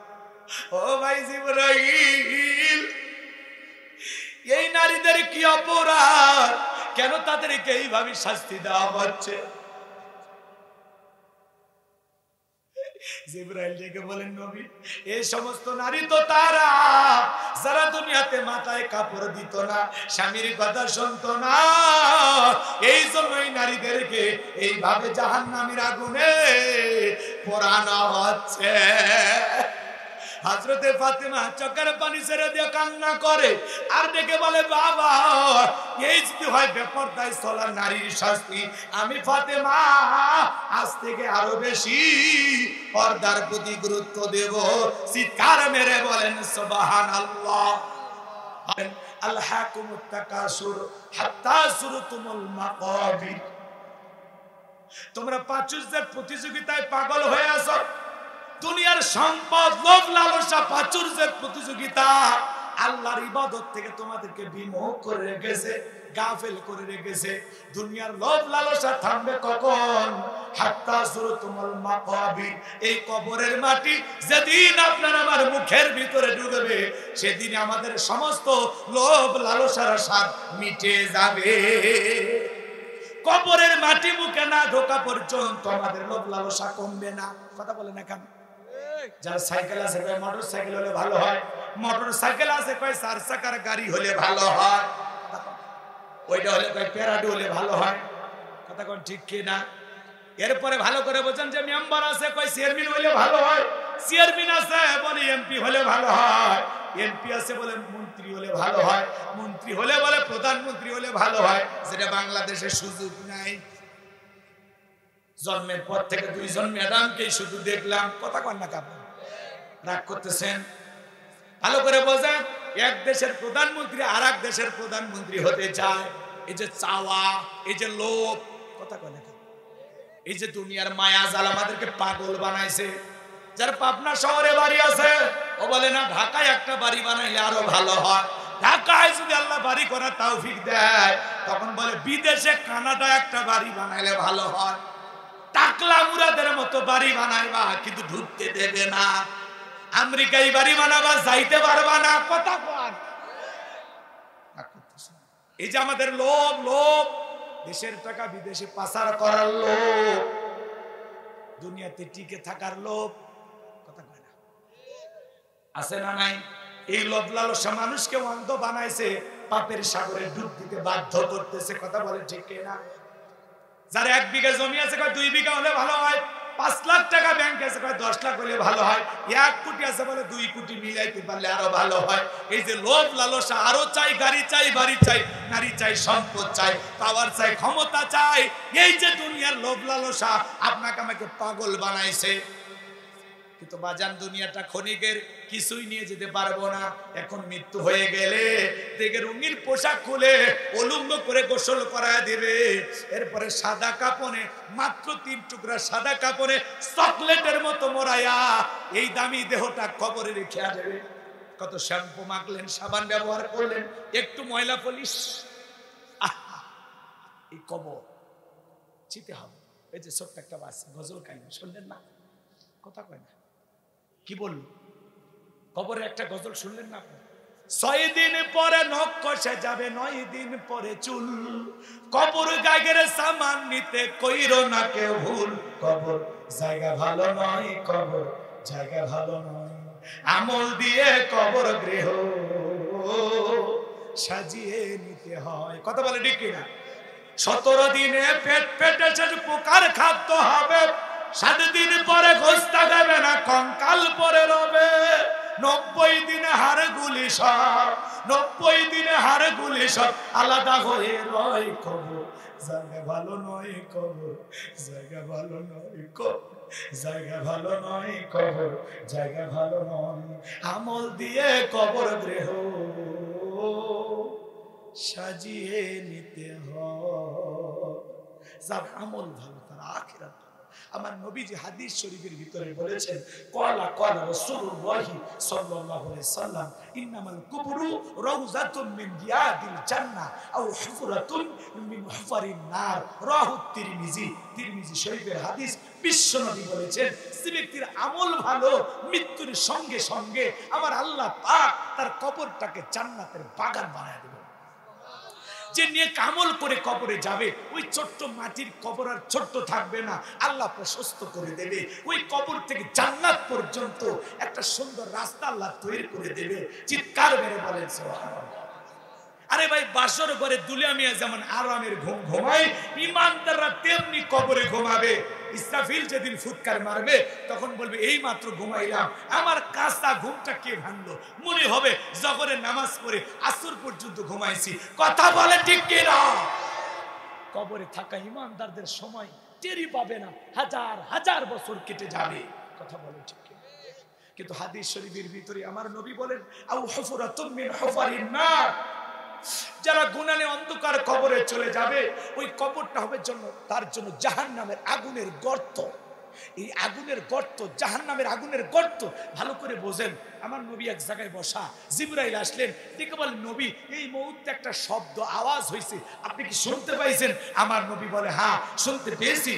ও ভাই জিবরাইল, এই নারীদের কি অপরাধ, কেন তাদেরকে এইভাবে শাস্তি দেওয়া হচ্ছে? জিবরাইল ডেকে বলেন, নবী, এই সমস্ত নারী তো তারা যারা দুনিয়াতে মাথায় কাপড় দিত না, স্বামীর কথা শুনতো না, এই জন্যই নারীদেরকে এইভাবে জাহান্নামের আগুনে পোড়ানো হচ্ছে। হযরতে ফাতেমা চোখের পানি ছেড়ে দিয়ে কান্না করে আর ডেকে বলে, বাবা, এই যদি হয় বেপরদায় চলা নারীর শাস্তি, আমি ফাতেমা আজ থেকে আরো বেশি পর্দার প্রতি গুরুত্ব দেব। চিৎকার মেরে বলেন সুবহানাল্লাহ। আলহাকুমুত তাকাসুর হাত্তা যুরতুমুল মাকাবির। তোমরা প্রাচুর্যের প্রতিযোগিতায় পাগল হয়ে আছো। দুনিয়ার সম্পদ, লোভ লালসা, প্রাচুর্যের প্রতিযোগিতা আল্লাহর ইবাদত থেকে তোমাদেরকে বিমুখ করে রেখেছে, গাফেল করে রেখেছে। দুনিয়ার লোভ লালসা থামবে কখন? হাত্তা যুরতুমুল মাকাবির। এই কবরের মাটি যেদিন আপনার আমার মুখের ভিতরে ঢুকবে, সেদিন আমাদের সমস্ত লোভ লালসার স্বাদ মিটে যাবে। কবরের মাটি মুখে না ঢোকা পর্যন্ত আমাদের লোভ লালসা কমবে না। কথা বলে না কেন? যার সাইকেল আছে কয় মোটর সাইকেল হলে ভালো হয়, মোটর সাইকেল আছে কয় চার চাকার গাড়ি হলে ভালো হয়, ওইটা হলে কয় প্যারাডো হলে ভালো হয়। কথা কোন ঠিক কি না? এরপরে ভালো করে বোঝেন যে মেম্বার আছে কয় চেয়ারম্যান হলে ভালো হয়, চেয়ারম্যান আছে বলে এমপি হলে ভালো হয়, এমপি আছে বলে মন্ত্রী হলে ভালো হয়, মন্ত্রী হলে বলে প্রধানমন্ত্রী হলে ভালো হয়। যেটা বাংলাদেশে সুযোগ নাই। জন্মের পর থেকে দুইজন ম্যাডামকে শুধু দেখলাম। কথা কন না, কাপড় রাগ করতেছেন? ভালো করে বোঝেন, এক দেশের প্রধানমন্ত্রী আর এক দেশের প্রধানমন্ত্রী হতে চায়। এই যে চাওয়া, এই যে লোভ, কথা কন না, এই যে দুনিয়ার মায়া জাল আমাদেরকে পাগল বানাইছে। যার পাবনা শহরে বাড়ি আছে ও বলে না ঢাকায় একটা বাড়ি বানাইলে আরো ভালো হয়। ঢাকায় যদি আল্লাহ বাড়ি করার তৌফিক দেয়, তখন বলে বিদেশে কানাডা একটা বাড়ি বানাইলে ভালো হয়। টাকলা মুরাদের মতো বাড়ি বানাইবা, কিন্তু ঢুকতে দেবে না। আমেরিকায় বাড়ি বানাবা, যাইতে পারবা না। কথা কন। এই যে আমাদের লোভ, লোভ, দেশের টাকা বিদেশে পাচার করার লোভ, দুনিয়াতে টিকে থাকার লোভ। কথা কয় না? আছে না নাই? এই লোভ লালসা মানুষকে অন্ধ বানাইছে, পাপের সাগরে ডুব দিতে বাধ্য করতেছে। কথা বলে ঠিক না? যার 1 বিঘা জমি আছে কয় 2 বিঘা হলে ভালো হয়, 5 লাখ টাকা ব্যাংক আছে কয় 10 লাখ হলে ভালো হয়, 1 কোটি আছে বলে 2 কোটি মিলাইতে পারলে আরো ভালো হয়। এই যে লোভ লালসা, আরো চাই, গাড়ি চাই, বাড়ি চাই, নারী চাই, সম্পদ চাই, পাওয়ার চাই, ক্ষমতা চাই, এই যে দুনিয়ার লোভ লালসা আপনাকে আমাকে পাগল বানাইছে। কিন্তু বাজান দুনিয়াটা ক্ষণিকের, কিছুই নিয়ে যেতে পারবো না। এখন মৃত্যু হয়ে গেলে দেখে রঙিন পোশাক খুলে উলঙ্গ করে গোসল করায় দেবে, এরপরে সাদা কাপড়ে, মাত্র 3 টুকরা সাদা কাপড়ে চকলেটের মতো মোড়াইয়া এই দামি দেহটা কবরে রেখে দেবে। কত শ্যাম্পু মাখলেন, সাবান ব্যবহার করলেন, একটু ময়লা পলিশ, এই কবর চিতে হবে। এই যে ছোট্ট একটা বাস গজল কাহিনী শুনলেন না? কথা কয় না, কি বলল? কবরে একটা গজল শুনলেন না? 6 দিন পরে নখ কষে যাবে, 9 দিন পরে চুল, কবর গাগের সামান নিতে কইরো না কেউ ভুল। কবর জায়গা ভালো নয়, কবর জায়গা ভালো নয়, আমল দিয়ে কবর গৃহ সাজিয়ে নিতে হয়। কথা বলে ঠিক কিনা? 17 দিনে পেটে পোকার খাদ্য হবে, 7 দিন পরে গোস্তা দেবে না, কঙ্কাল পরে রবে। 90 দিনে হাড়গুলি সব, 90 দিনে হাড়গুলি সব আলাদা হয়ে রয়। কবর জায়গা ভালো নয়, কবর জায়গা ভালো নয়, কবর জায়গা ভালো নয়, কবর জায়গা ভালো নয়, আমল দিয়ে কবর গৃহ সাজিয়ে নিতে হয়। যার আমল ভালো তার আখিরাত ভালো। আমার নবীজি হাদিস শরীফের ভিতরে বলেছেন, ক্বালা ক্বালা রাসূলুল্লাহি সাল্লাল্লাহু আলাইহি সাল্লাম, ইন্নামাল কুবরু রাউযাতুম মিন রিয়াদিল জান্নাহ আও হুফরাতুন মিন হুফারিন নার। রাহু তিরমিজি, তিরমিজি শরীফের হাদিস। বিশ্বনবী বলেছেন, যে ব্যক্তির আমল ভালো, মৃত্যুর সঙ্গে সঙ্গে আমার আল্লাহ পাক তার কবরটাকে জান্নাতের বাগান বানায় দেবেন। যে নিয়ে কামল করে কবরে যাবে, ওই ছোট্ট মাটির কবর আর ছোট্ট থাকবে না, আল্লাহ প্রশস্ত করে দেবে। ওই কবর থেকে জান্নাত পর্যন্ত একটা সুন্দর রাস্তা আল্লাহ তৈরি করে দেবে। চিৎকার মেরে বলেন সুবহানাল্লাহ। আরে ভাই, বাসর ঘরে দুলিয়া মিয়া যেমন আরামের ঘুম ঘুমায়, ইমানদাররা তেমনি কবরে ঘুমাবে। ইসরাফিল যেদিন ফুৎকার মারবে, তখন বলবে এই মাত্র ঘুমাইলাম, আমার কাঁচা ঘুমটা কে ভাঙলো? মনে হবে জহরের নামাজ পড়ে আসর পর্যন্ত ঘুমাইছি। কথা বলে ঠিক কিনা? কবরে থাকা ইমানদারদের সময় টেরই পাবে না, হাজার হাজার বছর কেটে যাবে। কথা বলে ঠিক কিনা? কিন্তু হাদিস শরীফের ভিতরে আমার নবী বলেন, আও হুফরাতুম মিন হুফারিন নার, যারা গুনাহে অন্ধকার কবরে চলে যাবে, ওই কবরটা হবে তার জন্য জাহান্নামের আগুনের গর্ত। এই আগুনের গর্ত, জাহান্নামের আগুনের গর্ত। ভালো করে বোঝেন। আমার নবী এক জায়গায় বসা, জিবরাইল আসলেন, দেখে বলেন, নবী এই মুহূর্তে একটা শব্দ আওয়াজ হয়েছে, আপনি কি শুনতে পাইছেন? আমার নবী বলে, হ্যাঁ শুনতে পেয়েছি।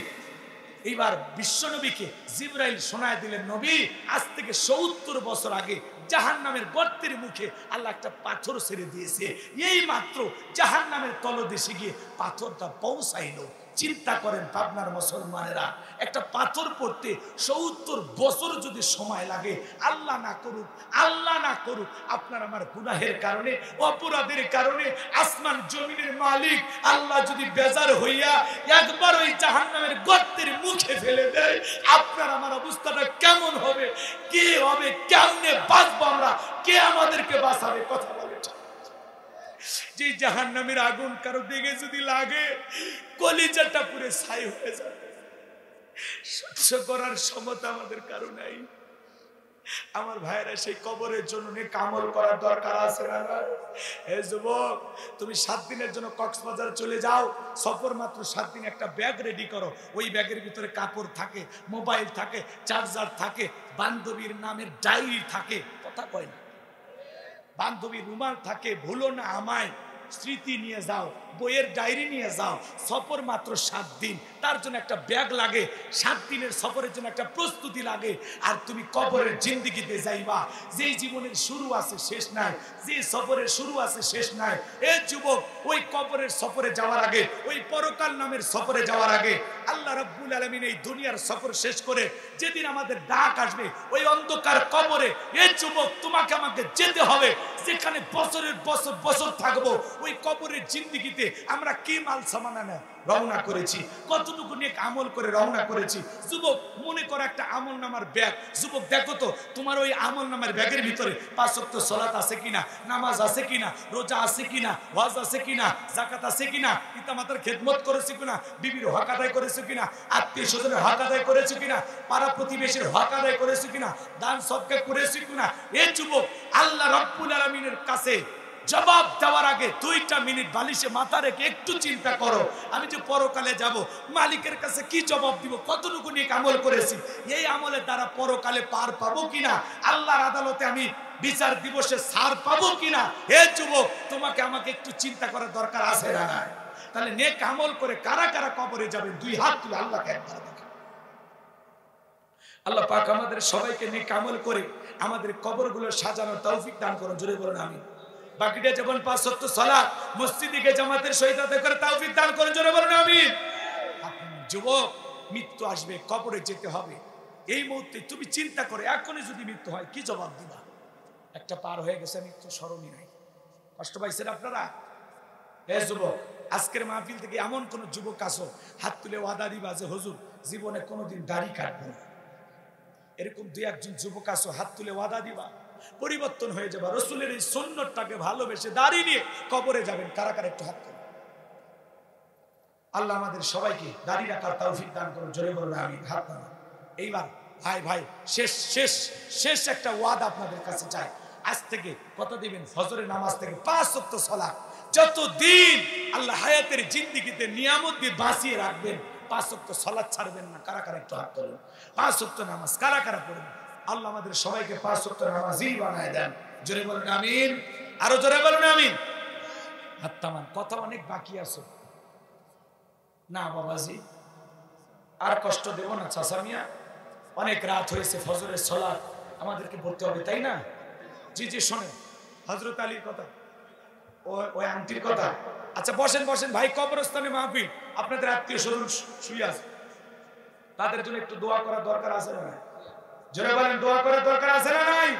এইবার বিশ্বনবীকে জিবরাইল শোনায় দিলেন, নবী আজ থেকে 70 বছর আগে জাহান্নামের গর্তের মুখে আল্লাহ একটা পাথর ছেড়ে দিয়েছে। এই মাত্র জাহান্নামের তলদেশে গিয়ে পাথরটা পৌঁছাইলো। চিন্তা করেন পাবনার মুসলমানেরা, একটা পাথর পড়তে 70 বছর যদি সময় লাগে, আল্লাহ না করুক, আল্লাহ না করুক, আপনার আমার গুনাহের কারণে, অপরাধের কারণে আসমান জমিনের মালিক আল্লাহ যদি বেজার হইয়া একবার ওই জাহান্নামের গর্তের মুখে ফেলে দেয়, আপনার আমার অবস্থাটা কেমন হবে? কি হবে? কেমনে বাঁচবো আমরা? কে আমাদেরকে বাঁচাবে? কথা বলে। যে জাহান্নামের আগুন কারো দিকে যদি লাগে, কলিজাটা পুরো ছাই হয়ে যাবে। সহ্য করার ক্ষমতা আমাদের কারো নাই। আমার ভাইরা, সেই কবরের জন্য আমল করার দরকার আছে না? হে যুবক, তুমি 7 দিনের জন্য কক্সবাজার চলে যাও, সফর মাত্র 7 দিন। একটা ব্যাগ রেডি করো, ওই ব্যাগের ভিতরে কাপড় থাকে, মোবাইল থাকে, চার্জার থাকে, বান্ধবীর নামের ডায়েরি থাকে। কথা কয় না? বান্ধবীর রুমাল থাকে, ভুলো না আমায়, স্মৃতি নিয়ে যাও, বইয়ের ডায়েরি নিয়ে যাও। সফর মাত্র 7 দিন, তার জন্য একটা ব্যাগ লাগে। 7 দিনের সফরের জন্য একটা প্রস্তুতি লাগে। আর তুমি কবরের জিন্দেগিতে যাইবা, যেই জীবনের শুরু আছে শেষ নাই, যে সফরের শুরু আছে শেষ নাই। এ যুবক, ওই কবরের সফরে যাওয়ার আগে, ওই পরকাল নামের সফরে যাওয়ার আগে আল্লাহ রাব্বুল আলামিন এই দুনিয়ার সফর শেষ করে যেদিন আমাদের ডাক আসবে ওই অন্ধকার কবরে, এ যুবক তোমাকে আমাকে যেতে হবে। যেখানে বছরের বছর বছর থাকবো, ওই কবরের জিন্দেগিতে মসজিদে আমরা কি মাল সামানা রওনা করেছি, কতটুকু নেক আমল করে রওনা করেছি। যুবক মনে করো একটা আমল নামার ব্যাগ, যুবক দেখো তো তোমার ওই আমল নামার ব্যাগের ভিতরে 5 ওয়াক্ত সালাত আছে কিনা, নামাজ আছে কিনা, রোজা আছে কিনা, হজ আছে কিনা, যাকাত আছে কিনা, পিতামাতার খেদমত করেছো কিনা, বিবির হক আদায় করেছো কিনা, আত্মীয় স্বজনের হক আদায় করেছো কিনা, পাড়া প্রতিবেশীর হক আদায় করেছো কিনা, দান সদকা করেছো কিনা। এই যুবক আল্লাহ রাব্বুল আলামিনের কাছে জবাব দেওয়ার আগে 2টা মিনিট বালিশে মাথা রেখে একটু চিন্তা করো, আমি যে পরকালে যাব মালিকের কাছে কি জবাব দিব, কতটুকু নেক আমল করেছি, এই আমলের দ্বারা পরকালে পার পাবো কিনা, আল্লাহর আদালতে আমি বিচার দিবসে ছাড় পাবো কিনা। হে যুবক, তোমাকে আমাকে একটু চিন্তা করার দরকার আছে না? তাহলে নেক আমল করে কারা কারা কবরে যাবে, 2 হাত তুলে আল্লাহকে একবার দেখো। আল্লাহ পাক আমাদের সবাইকে নেক আমল করে আমাদের কবরগুলো সাজানোর তৌফিক দান করুন, জোরে বলুন আমিন। বাকিটা যেমন 5 ওয়াক্ত সালাত মসজিদে জামাতের সহিত আদায় করে তৌফিক দান করুন, জোরে বলুন আমিন। যুবক, মৃত্যু আসবে, কবরে যেতে হবে। এই মুহূর্তে তুমি চিন্তা করে এখনই যদি মৃত্যু হয় কি জবাব দিবা? একটা পার হয়ে গেছে, মৃত্যু স্মরণই নাই। কষ্ট পাইছেন আপনারা? হে যুবক, আজকের মাহফিল থেকে এমন কোন যুবক আসো হাত তুলে ওয়াদা দিবা যে হুজুর জীবনে কোনোদিন দাড়ি কাটবো না। এরকম 2-1 যুবক আসো, হাত তুলে ওয়াদা দিবা পরিবর্তন হয়ে যাবে। রাসূলের এই সুন্নতটাকে ভালোবেসে দাড়ি নিয়ে কবরে যাবেন। কারা কারা একটু হাত তুলে। আল্লাহ আমাদের সবাইকে দাড়ি রাখার তৌফিক দান করুন, জোরে বলুন আমিন। হাত নামান। এইবার ভাই শেষ একটা ওয়াদা আপনাদের কাছে চাই। আজ থেকে কত দিবেন? ফজরের নামাজ থেকে 5 ওয়াক্ত সালাত যতদিন আল্লাহ হায়াতের জিন্দেগিতে নিয়ামত দিয়ে বাঁচিয়ে রাখবেন, 5 ওয়াক্ত সালাত ছাড়বেন না। কারা কারা একটু হাত তুলুন। 5 ওয়াক্ত নামাজ কারা কারা পড়বেন? আল্লাহ আমাদের সবাইকে 5 ওয়াক্ত নামাজি বানায় দেন, জোরে বলুন আমিন। আরো জোরে বলুন আমিন। হাত নামান। কথা অনেক বাকি আছে না বাবাজি, আর কষ্ট দেব না চাচা মিয়া। অনেক রাত হয়েছে, ফজরের সালাত আমাদেরকে পড়তে হবে, তাই না? জি শোনেন হযরত আলীর কথা, ওই আন্টির কথা। আচ্ছা বসেন ভাই, কবরস্থানে মাহফিল, আপনাদের আত্মীয় স্বজন শুয়ে আছে, তাদের জন্য একটু দোয়া করার দরকার আছে না? জোরে বলেন, দোয়া করার দরকার আছে না নাই?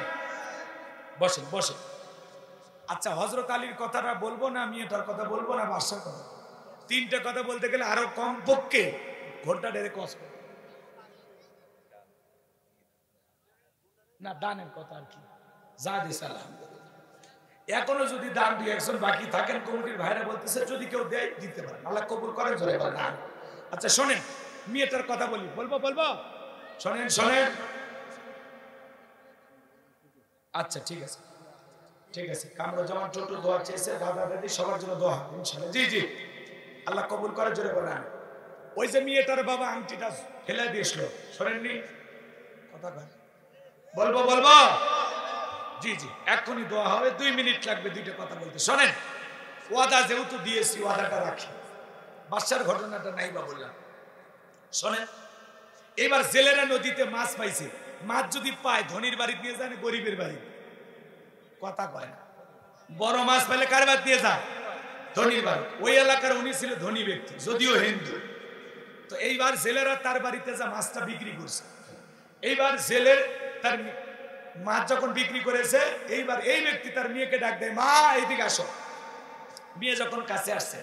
বসেন। আচ্ছা হযরত আলীর কথাটা বলবো না, মেয়েটার কথা বলবো না, বাদশার কথা? 3টা কথা বলতে গেলে আরো কম পক্ষে ঘন্টা দেড়েক কষ্ট না। দানের কথা আর কি, যা দিস আলহামদুলিল্লাহ। এখনো যদি দান 2-1 বাকি থাকেন, কমিটির ভাইরা বলতেছে যদি কেউ দেয় দিতে পারেন, আল্লাহ কবুল করেন, জোরে বলেন না। আচ্ছা শোনেন, মেয়েটার কথা বলবো। শোনেন। আচ্ছা ঠিক আছে। কামরুজ্জামান ছোট দোয়া চেয়েছে, দাদা দাদি সবার জন্য দোয়া ইনশাআল্লাহ। জি আল্লাহ কবুল করে, জোরে বলেন। ওই যে মেয়েটার বাবা আংটিটা ফেলে দিয়েছিল, শোনেননি কথা? বলবো। জি এখনই দোয়া হবে, 2 মিনিট লাগবে 2টা কথা বলতে। শোনেন, ওয়াদা যেহেতু দিয়েছি ওয়াদাটা রাখি। বাদশার ঘটনাটা নাই বা বললাম। শোনেন, এবার জেলেরা নদীতে মাছ পাইছে। মাছ যদি পায় ধনীর বাড়ি দিয়ে যায় না গরিবের বাড়ি? কথা কয় না। বড় মাছ পেলে কার বাড়ি দিয়ে যায়? ধনীর বাড়ি। ওই এলাকার উনি ছিল ধনী ব্যক্তি, যদিও হিন্দু। তো এইবার জেলেরা তার বাড়িতে যা মাছটা বিক্রি করছে। এইবার জেলের তার মাছ যখন বিক্রি করেছে, এইবার এই ব্যক্তি তার মেয়েকে ডাক দেয়, মা এইদিকে আসো। মেয়ে যখন কাছে আসছে,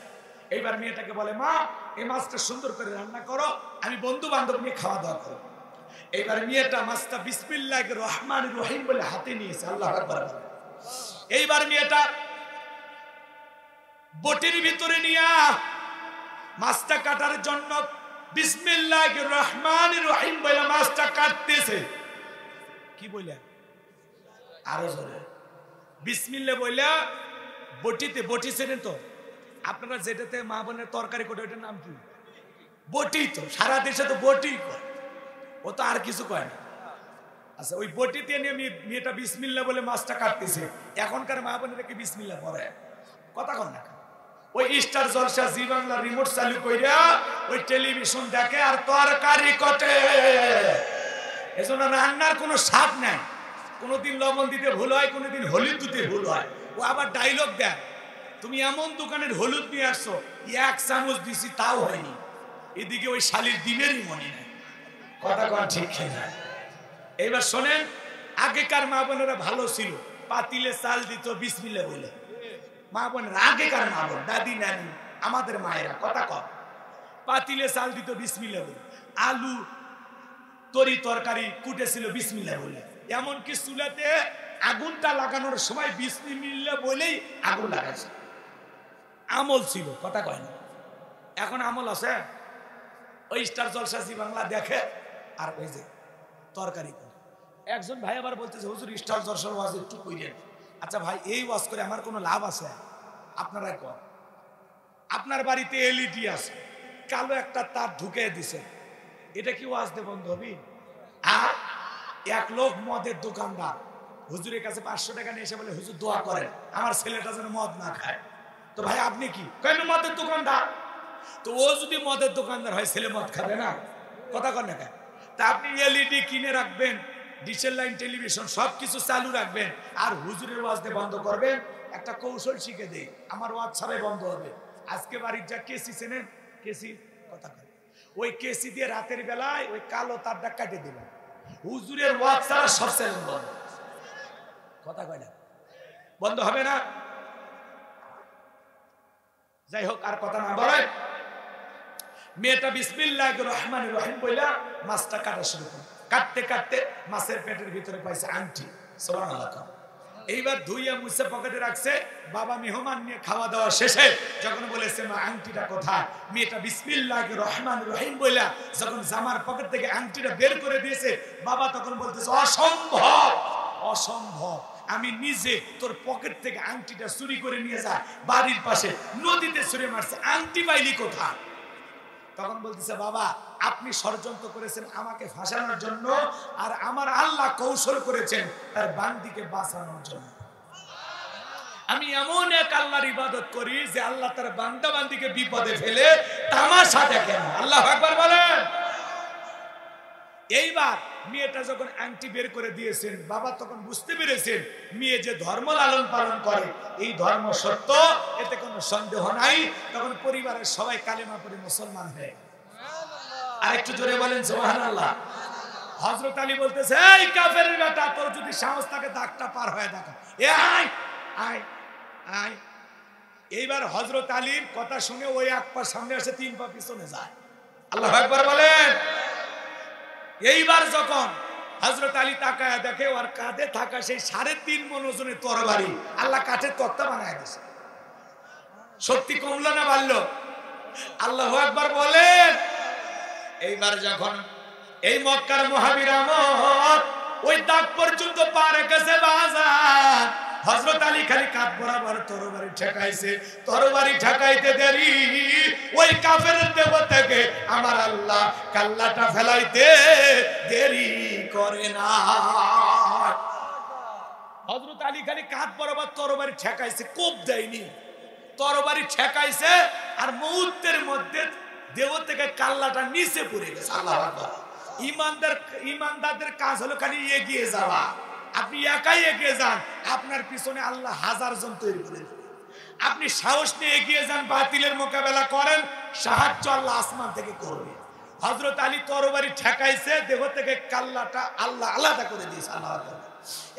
এইবার মেয়েটাকে বলে, মা এই মাছটা সুন্দর করে রান্না করো, আমি বন্ধু বান্ধব নিয়ে খাওয়া দাওয়া করো। এইবার মেয়েটা মাছটা বিসমিল্লাহির রহমানির রহিম বলে হাতে নিয়েছে। আল্লাহু আকবার। এইবার মেয়েটা বটির ভিতরে নিয়ে মাছটা কাটার জন্য বিসমিল্লাহির রহমানির রহিম বলে মাছটা কাটতেছে। কি বলে? আরো জোরে বিসমিল্লাহ বলে বটি ছিলেন তো আপনারা, যেটাতে মা বোনের তরকারি করে, ওটার নাম কি? বটি। তো সারা দেশে তো বটি কয়, ও তো আর কিছু কয় না। আচ্ছা ওই বটিতে নিয়ে মেয়েটা বিসমিল্লাহ বলে মাছটা কাটতেছে। এখনকার মা বোনেরা কি বিসমিল্লাহ পড়ে? কথা কন না। ওই স্টার জলসা জি বাংলা রিমোট চালু কইরা ওই টেলিভিশন দেখে আর তরকারি কটে। এজন্য রান্নার কোনো স্বাদ নাই। কোনোদিন লবণ দিতে ভুল হয়, কোনোদিন হলুদ দিতে ভুল হয়। ও আবার ডায়লগ দেয়, তুমি এমন দোকানের হলুদ নিয়ে আসছো 1 চামচ দিছি তাও হয়নি। এদিকে ওই শালির ডিমেরই মনে নাই। কথা কন ঠিক না? এইবার শোনেন, আগেকার মা বোনেরা ভালো ছিল, পাতিলে চাল দিত বিসমিল্লাহ বলে। মা বোনেরা আগেকার মা বোন, দাদি নানি আমাদের মায়েরা কথা কম, পাতিলে চাল দিত বিসমিল্লাহ বলে, আলু তরি তরকারি কুটেছিল বিসমিল্লাহ বলে, এমনকি চুলাতে আগুনটা লাগানোর সময় বিসমিল্লাহ বলেই আগুন লাগাইছে। আমল ছিল, কথা কয় না। এখন আমল আছে, ওই স্টার জলসা জি বাংলা দেখে আর ওই যে তরকারি করে। একজন ভাই আবার বলতেছে হুজুর স্টার জলসার ওয়াজ একটু কইরেন। আচ্ছা ভাই, এই ওয়াজ করে আমার কোনো লাভ আছে? আপনারা কর, আপনার বাড়িতে এলইডি আছে, কালো একটা তার ঢুকে দিছে, এটা কি ওয়াজ দিয়ে বন্ধ হবে? আর এক লোক মদের দোকানদার হুজুরের কাছে 500 টাকা নিয়ে এসে বলে হুজুর দোয়া করেন আমার ছেলেটা যেন মদ না খায়। তো ভাই আপনি কি কেন মদের দোকানদার? তো ও যদি মদের দোকানদার হয় ছেলে মদ খাবে না? কথা কন না কেন? তা আপনি এলইডি কিনে রাখবেন, ডিশের লাইন টেলিভিশন সবকিছু চালু রাখবেন, আর হুজুরের ওয়াজ দিয়ে বন্ধ করবেন। একটা কৌশল শিখে দেই, আমার ওয়াজ ছাড়াই বন্ধ হবে। আজকে বাড়ির যা কেসি চেনেন, কেসি কথা কয়, ওই কেসি দিয়ে রাতের বেলায় ওই কালো তারটা কাটে দিবেন, হুজুরের ওয়াজ ছাড়া সব চ্যানেল বন্ধ। কথা কয় না, বন্ধ হবে না। যাই হোক, আর কথা না বলে মেয়েটা বিসমিল্লাহির রহমানির রহিম বইলা মাছটা কাটা শুরু করে, কাটতে কাটতে মাছের পেটের ভিতরে পাইছে আংটি। সুবহানাল্লাহ। এইবার ধুইয়া মুছে পকেটে রাখছে। বাবা মেহমান নিয়ে খাওয়া দাওয়া শেষে যখন বলেছে মা আংটিটা কোথায়, মেয়েটা বিসমিল্লাহির রহমানির রহিম বইলা যখন জামার পকেট থেকে আংটিটা বের করে দিয়েছে, বাবা তখন বলতেছে অসম্ভব, অসম্ভব, আমি নিজে তোর পকেট থেকে আংটিটা চুরি করে নিয়ে যা, বাড়ির পাশে নদীতে ছুঁড়ে মারছে, আংটি পাইলি কোথায়? তখন বলতেছে বাবা আপনি ষড়যন্ত্র করেছেন আমাকে ফাঁসানোর জন্য, আর আমার আল্লাহ কৌশল করেছেন তার বান্দিকে বাঁচানোর জন্য। আমি এমন এক আল্লাহর ইবাদত করি যে আল্লাহ তার বান্দা বান্দিকে বিপদে ফেলে তামাশা দেখেন। আল্লাহু আকবার বলেন। এইবার মেয়েটা যখন আংটি বের করে দিয়েছেন, বাবা তখন বুঝতে পেরেছেন মেয়ে যে ধর্ম লালন পালন করে এই ধর্ম সত্য, এতে কোনো সন্দেহ নাই। তখন পরিবারের সবাই কালেমা পড়ে মুসলমান হয়ে। আর একটু জোরে বলেন সুবহানাল্লাহ। হযরত আলী বলতেছে এই কাফেরের বেটা, তোর যদি সাহস থাকে দাগটা পার হয়ে দেখা, এ আয় আয় আয়। এইবার হযরত আলীর কথা শুনে ওই এক পা সামনে আসে, 3 পা পিছনে যায়। আল্লাহু আকবার বলেন। এইবার যখন হযরত আলী তাকায় দেখে ওর কাঁধে থাকা সেই 3.5 মণ ওজনের তরবারি আল্লাহ কাঠের তক্তা বানায় দিয়েছে। সত্যি কমলো না বাড়লো? আল্লাহু আকবার বলেন। এইবার যখন এই মক্কার মুহাবিরামত ওই দাগ পর্যন্ত পার গেছে বাজার, হযরত আলী খালি কাঁধ বরাবর তরবারি ঠেকাইছে, তরবারি ঠেকাইতে দেরি ওই কাফেরের দেহ থেকে আমার আল্লাহ কাল্লাটা ফেলাইতে দেরি করে না। হযরত আলী খালি কাঁধ বরাবর তরবারি ঠেকাইছে, কোপ দেয়নি, তরবারি ঠেকাইছে, আর মুহূর্তের মধ্যে দেহ থেকে কাল্লাটা নিচে পড়ে গেছে। আল্লাহু আকবার। ইমানদারদের কাজ হলো খালি এগিয়ে যাওয়া। আপনি একাই এগিয়ে যান, আপনার পিছনে আল্লাহ 1000 জন তৈরি করে দেবে। আপনি সাহস নিয়ে এগিয়ে যান, বাতিলের মোকাবেলা করেন, সাহায্য আল্লাহ আসমান থেকে করবে। হযরত আলী তরবারি ঠেকাইছে, দেহ থেকে কাল্লাটা আল্লাহ আলাদা করে দিয়েছে। আল্লাহু আকবার।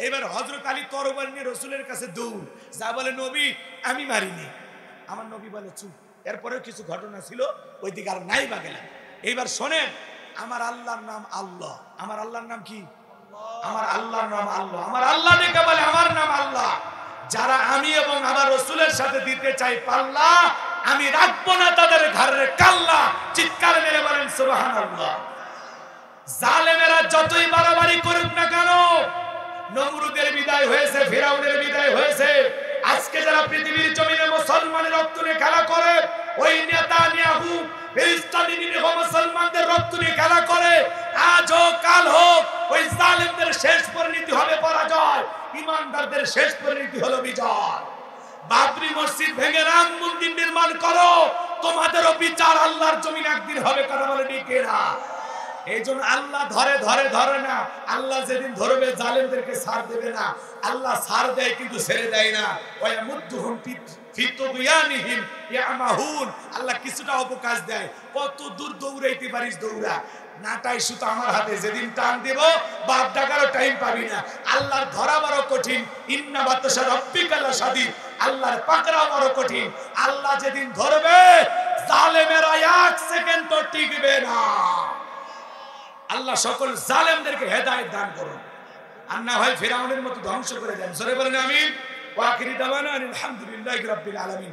এবার হযরত আলী তরবারি নিয়ে রাসূলের কাছে দৌড়, যা বলে নবী আমি মারিনি। আমার নবী বলে চুপ। এরপরেও কিছু ঘটনা ছিল, ওই দিকে আর নাই বা গেলাম। এইবার শোনেন, আমার আল্লাহর নাম আল্লাহ। আমার আল্লাহর নাম কি? আমার আল্লাহর নাম আল্লাহ। আমার আল্লাহ ডেকে বলে আমার নাম আল্লাহ। যারা আমি এবং আমার রাসূলের সাথে দিতে চাই পাল্লা, আমি রাখবো না তাদের ঘরের কাল্লা। চিৎকার মেরে বলেন সুবহানাল্লাহ। জালেমেরা যতই বাড়াবাড়ি করুক না কেন, নমরুদের বিদায় হয়েছে, ফিরাউনের বিদায় হয়েছে। আজকে যারা পৃথিবীর জমিনে মুসলমানের রক্ত নিয়ে খেলা করে, ওই নেতানিয়াহু ফিলিস্তিনি মুসলমানদের রক্ত নিয়ে খেলা করে, আজ হোক কাল হোক ওই জালেমদের শেষ পরিণতি হবে পরাজয়, ইমানদারদের শেষ পরিণতি হলো বিজয়। বাবরি মসজিদ ভেঙে রাম মন্দির নির্মাণ করো, তোমাদেরও বিচার আল্লাহর জমিনে একদিন হবে। কথা বলে ঠিক না? এই জন্য আল্লাহ ধরে ধরে ধরে না, আল্লাহ যেদিন ধরবে জালেমদেরকে ছাড় দেবে না। আল্লাহ ছাড় দেয় কিন্তু ছেড়ে দেয় না। ওয়ায়ামুদ্দুহুম ফি তুগয়ানিহিম ইয়ামাহুন, আল্লাহ কিছুটা অবকাশ দেয়। কত দূর দৌড়াইতে পারিস দৌড়া, নাটাই সুতো আমার হাতে, যেদিন টান দেব বাপ ডাকারও টাইম পাবি না। আল্লাহর ধরা বড় কঠিন, ইন্না বাতশা রাব্বিকা লাশাদীদ, আল্লাহর পাকড়া বড় কঠিন। আল্লাহ যেদিন ধরবে জালেমেরা এক সেকেন্ড তো টিকবে না। আল্লাহ সকল জালেমদেরকে হেদায়েত দান করুন, আর না হয় ফিরআউনের মতো ধ্বংস করে দেন। জোরে বলেন আমিন। ওয়া আখিরি দাওয়ানা আলহামদুলিল্লাহি রাব্বিল আলামিন।